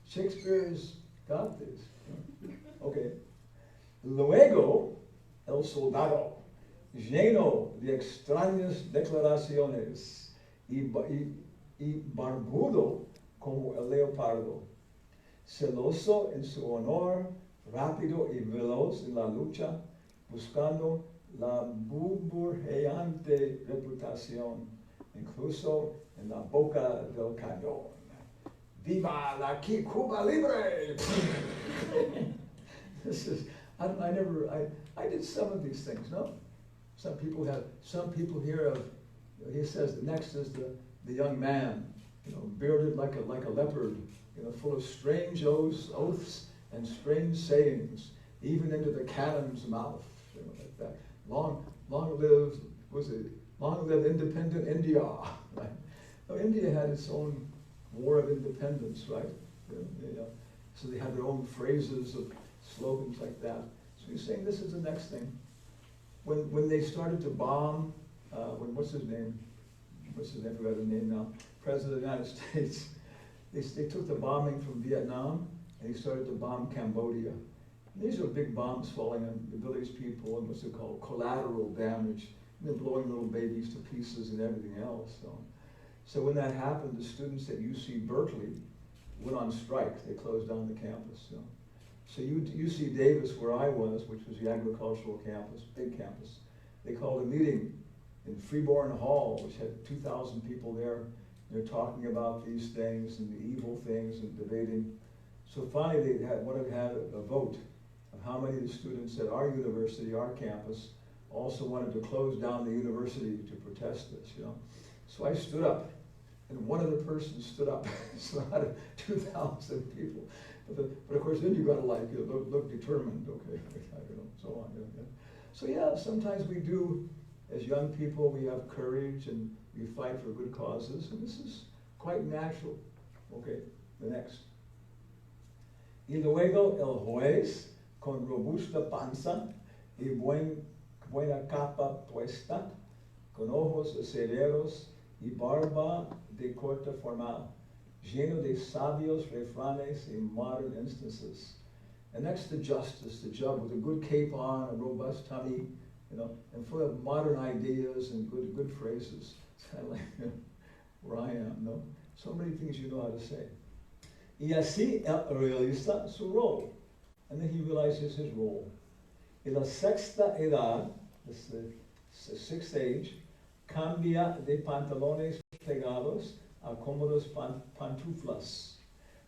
Speaker 3: Shakespeare's got this. Okay. Luego, el soldado, lleno de extrañas declaraciones y barbudo como el leopardo, celoso en su honor, rápido y veloz en la lucha, buscando la burbujeante reputación, incluso en la boca del cañón. ¡Viva la Cuba Libre! This is, I did some of these things, no? Some people hear of, he says the next is the young man, bearded like a leopard, full of strange oaths and strange sayings, even into the cannon's mouth, like that. Long live independent India, right? So India had its own war of independence, right? So they had their own phrases of slogans like that. So he's saying this is the next thing. When they started to bomb, what's his name? I forgot his name now. President of the United States. They took the bombing from Vietnam and he started to bomb Cambodia. And these are big bombs falling on the village people and what's it called, collateral damage. And they're blowing little babies to pieces and everything else. So when that happened, the students at UC Berkeley went on strike. They closed down the campus. So UC Davis, where I was, which was the agricultural campus, big campus, they called a meeting in Freeborn Hall, which had 2,000 people there. They're talking about these things and the evil things and debating. So finally they wanted to have a vote of how many of the students at our university, our campus, also wanted to close down the university to protest this, So I stood up, and one other person stood up, so out of 2,000 people. But of course, then you got to look determined, okay, so on. So yeah, sometimes we do, as young people, we have courage and we fight for good causes, and this is quite natural. Okay, the next. Y luego el juez, con robusta panza y buena capa puesta, con ojos severos y barba de corte formal, lleno de sabios refranes y modern instances. And next, the justice, the judge with a good cape on, a robust tummy, you know, and full of modern ideas and good phrases. It's kind of like where I am, no? So many things you know how to say. Y así él realiza su rol. And then he realizes his role. En la sexta edad, this is the sixth age, cambia de pantalones plegados a cómodos pantuflas,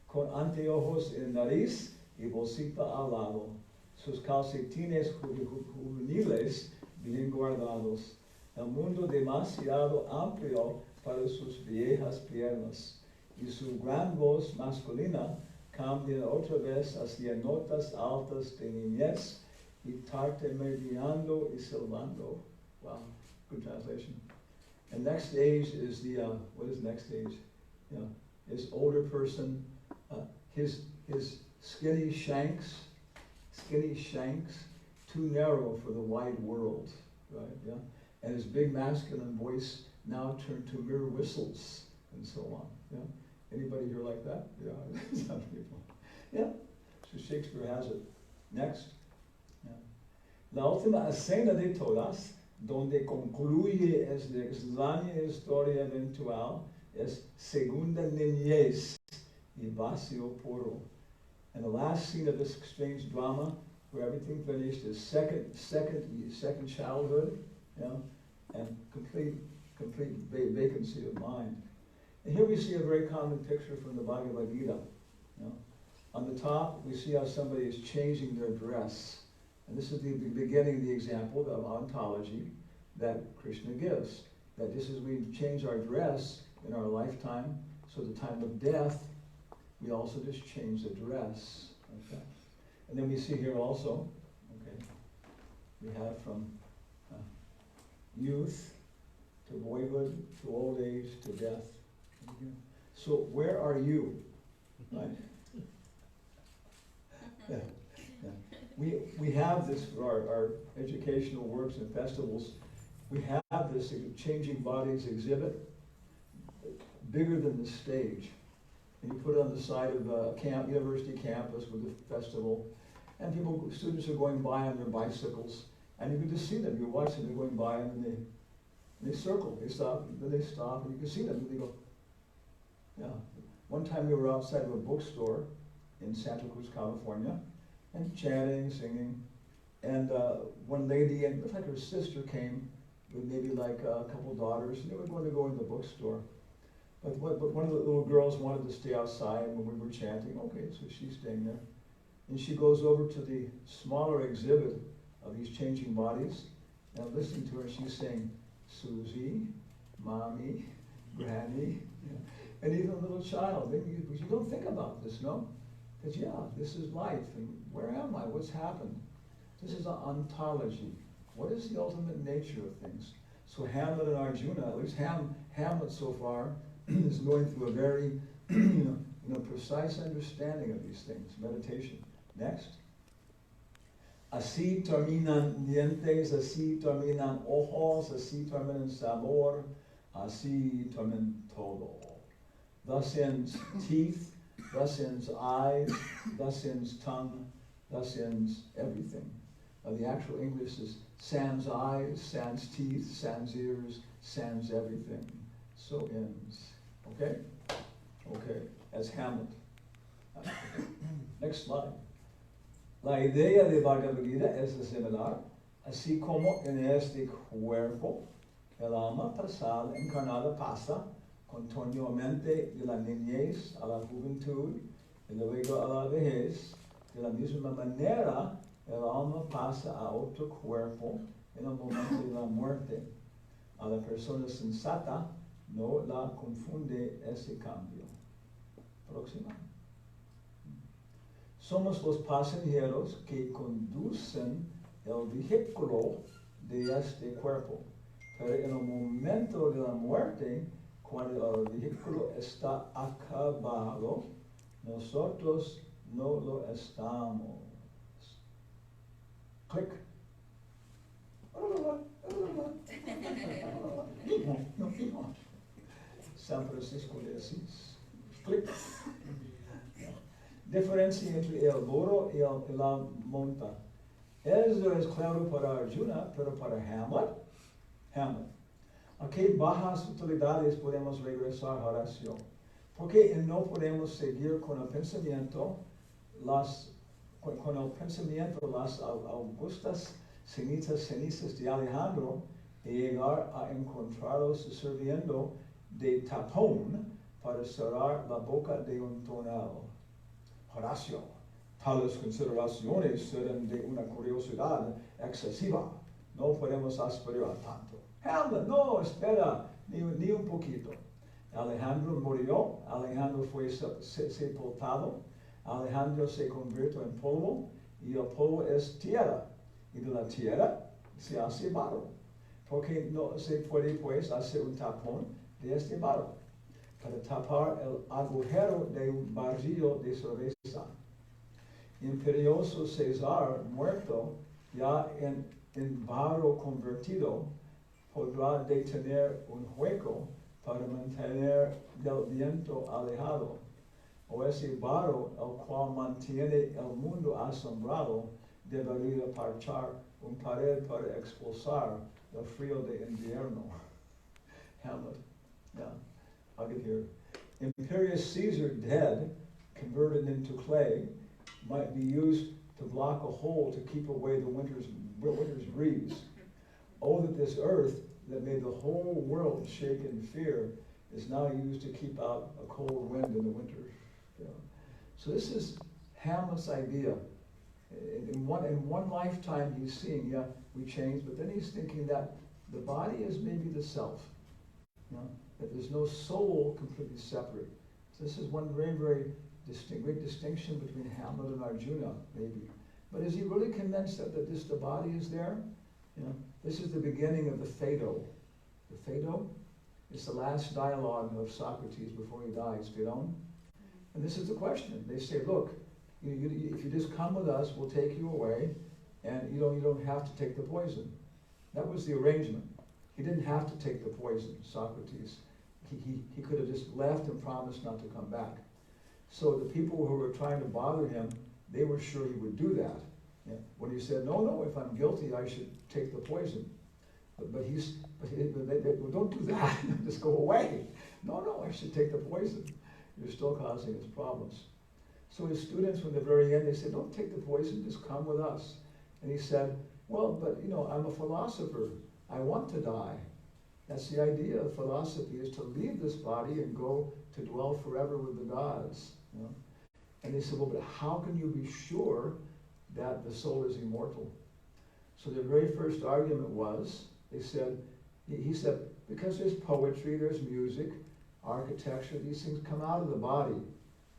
Speaker 3: con anteojos en nariz y bolsita al lado, sus calcetines juveniles bien guardados, el mundo demasiado amplio para sus viejas piernas, y su gran voz masculina cambia otra vez hacia notas altas de niñez y tartamudeando y silbando. Wow, good translation. And next age is the, what is next age? You know, is older person, his skinny shanks, too narrow for the wide world, right? Yeah, and his big masculine voice now turned to mere whistles and so on. Yeah, anybody here like that? Yeah, some people. Yeah, so Shakespeare has it. Next. Yeah. La última escena de todas, donde concluye esta extraña historia eventual, es Segunda Niñez y Vacío Puro. And the last scene of this strange drama, where everything finished, is second childhood, you know, and complete vacancy of mind. And here we see a very common picture from the Bhagavad Gita. You know. On the top, we see how somebody is changing their dress. And this is the beginning of the example of ontology that Krishna gives. That just as we change our dress in our lifetime, so the time of death, we also just change the dress. Okay. And then we see here also, okay, we have from youth to boyhood to old age to death. So where are you? Right? Yeah. Yeah. We have this for our educational works and festivals. We have this changing bodies exhibit bigger than the stage. And you put it on the side of a university campus with a festival, and students are going by on their bicycles, and you can just see them. You watch them, they're going by, and they circle, they stop, then they stop, and you can see them, and they go, yeah. One time we were outside of a bookstore in Santa Cruz, California, and chanting, singing, and one lady, and it looked like her sister came with maybe like a couple daughters, and they were going to go in the bookstore. But one of the little girls wanted to stay outside when we were chanting. Okay, so she's staying there. And she goes over to the smaller exhibit of these changing bodies, and I'm listening to her, she's saying, Susie, Mommy, Granny, you know, and even a little child. But you don't think about this, no? Because yeah, this is life, and where am I? What's happened? This is an ontology. What is the ultimate nature of things? So Hamlet and Arjuna, at least Hamlet so far, is going through a very precise understanding of these things, meditation. Next. Así terminan dientes, así terminan ojos, así terminan sabor, así termina todo. Thus ends teeth, thus ends eyes, thus ends tongue, thus ends everything. The actual English is sans eyes, sans teeth, sans ears, sans everything. So ends. Okay? Okay, that's Hamlet. Next slide. La idea de Bhagavad Gita es similar, así como en este cuerpo, el alma pasada encarnada pasa continuamente de la niñez a la juventud y luego a la vejez. De la misma manera, el alma pasa a otro cuerpo en el momento de la muerte. A la persona sensata no la confunde ese cambio. Próxima. Somos los pasajeros que conducen el vehículo de este cuerpo. Pero en el momento de la muerte, cuando el vehículo está acabado, nosotros no lo estamos. Click. San Francisco de Asís. Click. Diferencia entre el burro y la monta. Eso es claro para Arjuna, pero para Hamlet. ¿A qué bajas utilidades podemos regresar, Horacio? Porque no podemos seguir con el pensamiento las augustas cenizas de Alejandro y llegar a encontrarlos sirviendo de tapón para cerrar la boca de un tonel. Horacio, tales consideraciones serán de una curiosidad excesiva. No podemos aspirar tanto. Hamlet, no, espera, ni un poquito. Alejandro murió, Alejandro fue sepultado, Alejandro se convirtió en polvo, y el polvo es tierra, y de la tierra se hace barro. Porque no se puede pues hacer un tapón de este barro para tapar el agujero de un barril de cerveza. Imperioso César, muerto, ya en barro convertido, podrá detener un hueco para mantener del viento alejado. O ese barro, el cual mantiene el mundo asombrado, debería parchar un pared para expulsar el frío de invierno. Hamlet. Yeah, I'll get here. Imperious Caesar dead, converted into clay, might be used to block a hole to keep away the winter's breeze. Oh, that this earth that made the whole world shake in fear is now used to keep out a cold wind in the winter. You know? So this is Hamlet's idea. In one lifetime he's seeing, yeah, we change, but then he's thinking that the body is maybe the self. You know? That there's no soul completely separate. So this is one very, very great distinction between Hamlet and Arjuna, maybe. But is he really convinced that the body is there? You know, this is the beginning of the Phaedo. The Phaedo is the last dialogue of Socrates before he dies, Phaedon. And this is the question. They say, look, if you just come with us, we'll take you away, and you don't have to take the poison. That was the arrangement. He didn't have to take the poison, Socrates. He could have just left and promised not to come back. So the people who were trying to bother him, they were sure he would do that. Yeah. When he said, no, if I'm guilty, I should take the poison. But they well, don't do that, just go away. No, I should take the poison. You're still causing us problems. So his students, from the very end, they said, don't take the poison, just come with us. And he said, well, but I'm a philosopher. I want to die. That's the idea of philosophy, is to leave this body and go to dwell forever with the gods. You know? And they said, well, but how can you be sure that the soul is immortal? So their very first argument was, he said, because there's poetry, there's music, architecture, these things come out of the body.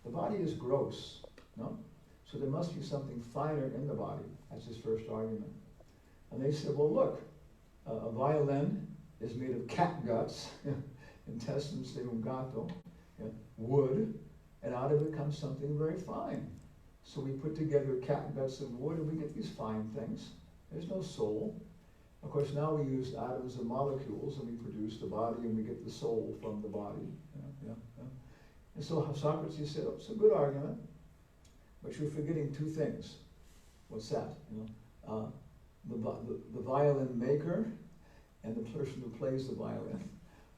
Speaker 3: The body is gross, no? So there must be something finer in the body. That's his first argument. And they said, well, look, a violin is made of cat guts, intestines de un gato, wood, and out of it comes something very fine. So we put together cat guts and wood, and we get these fine things. There's no soul. Of course, now we use atoms and molecules, and we produce the body, and we get the soul from the body. And so Socrates said, oh, it's a good argument, but you're forgetting two things. What's that? The violin maker and the person who plays the violin.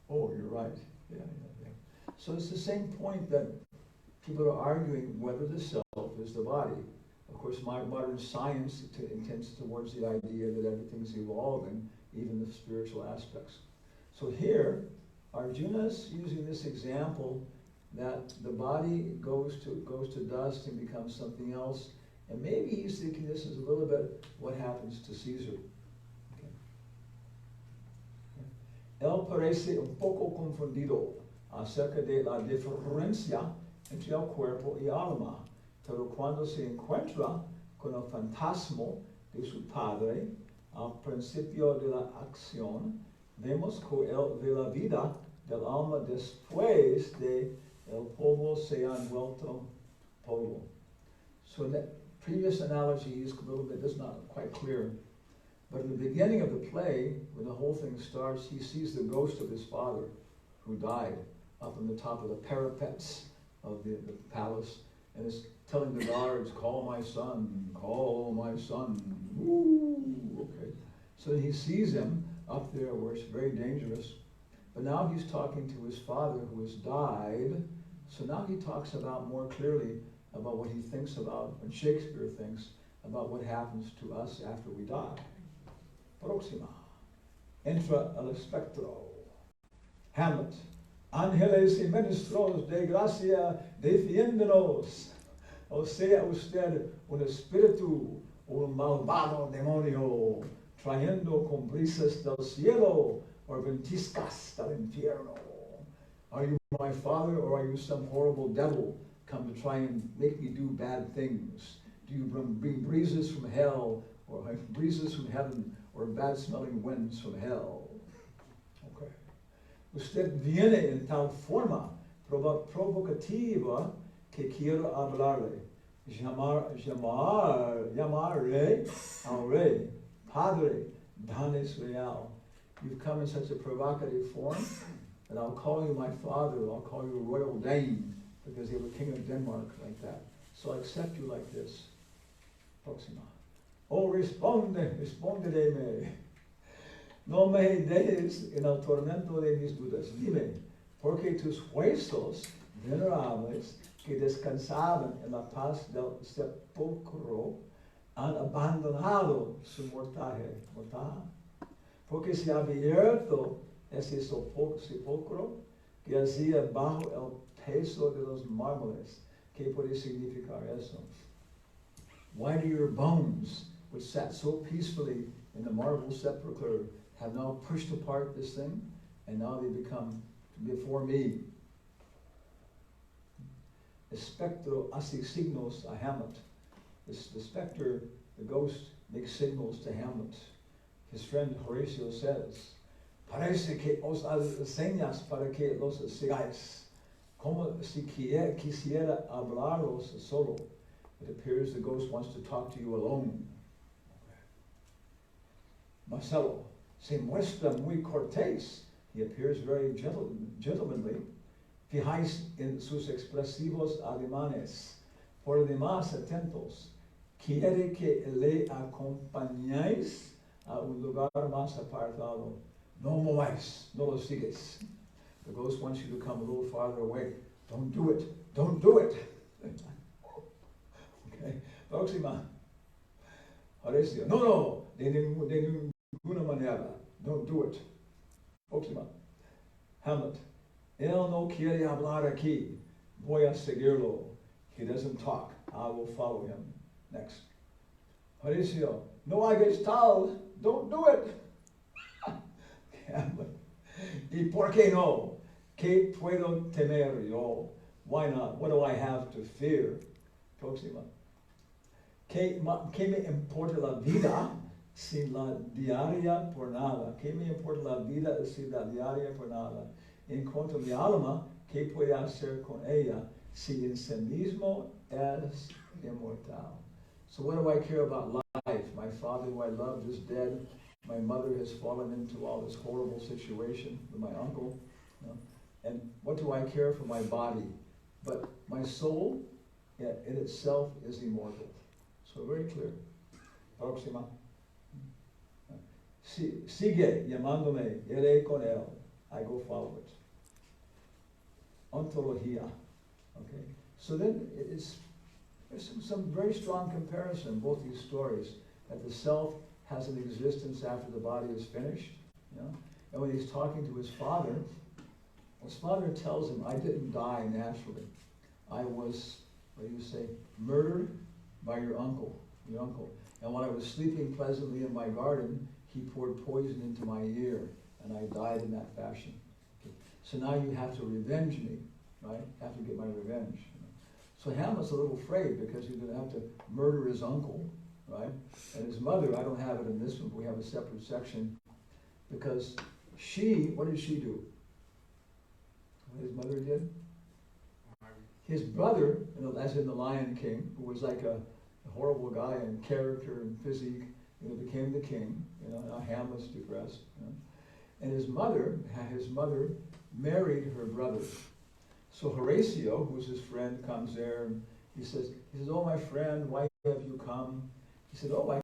Speaker 3: Oh, you're right. Yeah. So it's the same point that people are arguing whether the self is the body. Of course, modern science intends towards the idea that everything's evolving, even the spiritual aspects. So here, Arjuna's using this example that the body goes to dust and becomes something else, and maybe he's thinking this is a little bit what happens to Caesar. Okay. Él parece un poco confundido acerca de la diferencia entre el cuerpo y alma, pero cuando se encuentra con el fantasma de su padre, al principio de la acción, vemos que él ve la vida del alma después de el polvo se han vuelto polvo. So in that previous analogy, he's a little bit, that's not quite clear. But in the beginning of the play, when the whole thing starts, he sees the ghost of his father who died up on the top of the parapets of the palace, and is telling the guards, call my son, call my son. Ooh, okay. So he sees him up there where it's very dangerous. But now he's talking to his father who has died. So now he talks about more clearly about what he thinks about, and Shakespeare thinks about what happens to us after we die. Próxima. Entra el espectro. Hamlet. Ángeles y ministros de gracia defiéndonos. O sea usted un espíritu, un malvado demonio, trayendo con brisas del cielo or ventiscas del infierno. Are you my father, or are you some horrible devil come to try and make me do bad things? Do you bring breezes from hell, or breezes from heaven, or bad-smelling winds from hell? Okay. Usted viene en tal forma provocativa que quiero hablarle. Llamaré al rey, padre, danes real. You've come in such a provocative form that I'll call you my father, I'll call you royal Dane, because they were king of Denmark like that. So I accept you like this. Próxima. Oh, respondedme. No me dejes en el tormento de mis dudas. Dime, porque tus huesos venerables que descansaban en la paz del sepulcro han abandonado su mortaje. Porque se ha abierto ese sepulcro que hacía bajo el peso de los mármoles. ¿Qué puede significar eso? Why do your bones, which sat so peacefully in the marble sepulchre, have now pushed apart this thing, and now they become before me? Espectro hace signos a Hamlet. The specter, the ghost, makes signals to Hamlet. His friend Horatio says, parece que os enseñas para que los sigáis, como si quisiera hablaros solo. It appears the ghost wants to talk to you alone. Marcelo se muestra muy cortés. He appears very gentlemanly. Fijáis en sus expresivos ademanes. Por demás atentos. Quiere que le acompañéis a un lugar más apartado. No mováis, no lo sigues. The ghost wants you to come a little farther away. Don't do it. Don't do it. Okay. Próxima. Horacio. No, de ninguna manera. Don't do it. Próxima. Hamlet. Él no quiere hablar aquí. Voy a seguirlo. He doesn't talk. I will follow him. Next. Horacio. No hagas tal. Don't do it. Hamlet. ¿Y por qué no? ¿Qué puedo temer yo? Why not? What do I have to fear? Próxima. ¿Qué me importa la vida sin la diaria por nada? ¿Qué me importa la vida sin la diaria por nada? En cuanto a mi alma, ¿qué puede hacer con ella si en sí mismo es inmortal? So what do I care about life? My father who I loved is dead. My mother has fallen into all this horrible situation with my uncle. You know? And what do I care for my body? But my soul in itself is immortal. So very clear. Próxima. Sigue llamándome, iré con él. I go follow it. Ontología. Okay. So then there's some very strong comparison, both these stories, that the self has an existence after the body is finished. You know? And when he's talking to his father tells him, I didn't die naturally. I was, what do you say, murdered by your uncle. And when I was sleeping pleasantly in my garden, he poured poison into my ear, and I died in that fashion. Okay. So now you have to revenge me, right? Have to get my revenge. You know? So Hamlet's a little afraid because he's going to have to murder his uncle, right? And his mother, I don't have it in this one, but we have a separate section, because what did she do? What his mother did? His brother, as in the Lion King, who was like a horrible guy in character and physique, became the king. Now Hamlet's depressed. And his mother married her brother. So Horatio, who's his friend, comes there and he says, "Oh, my friend, why have you come?" He said, "Oh, I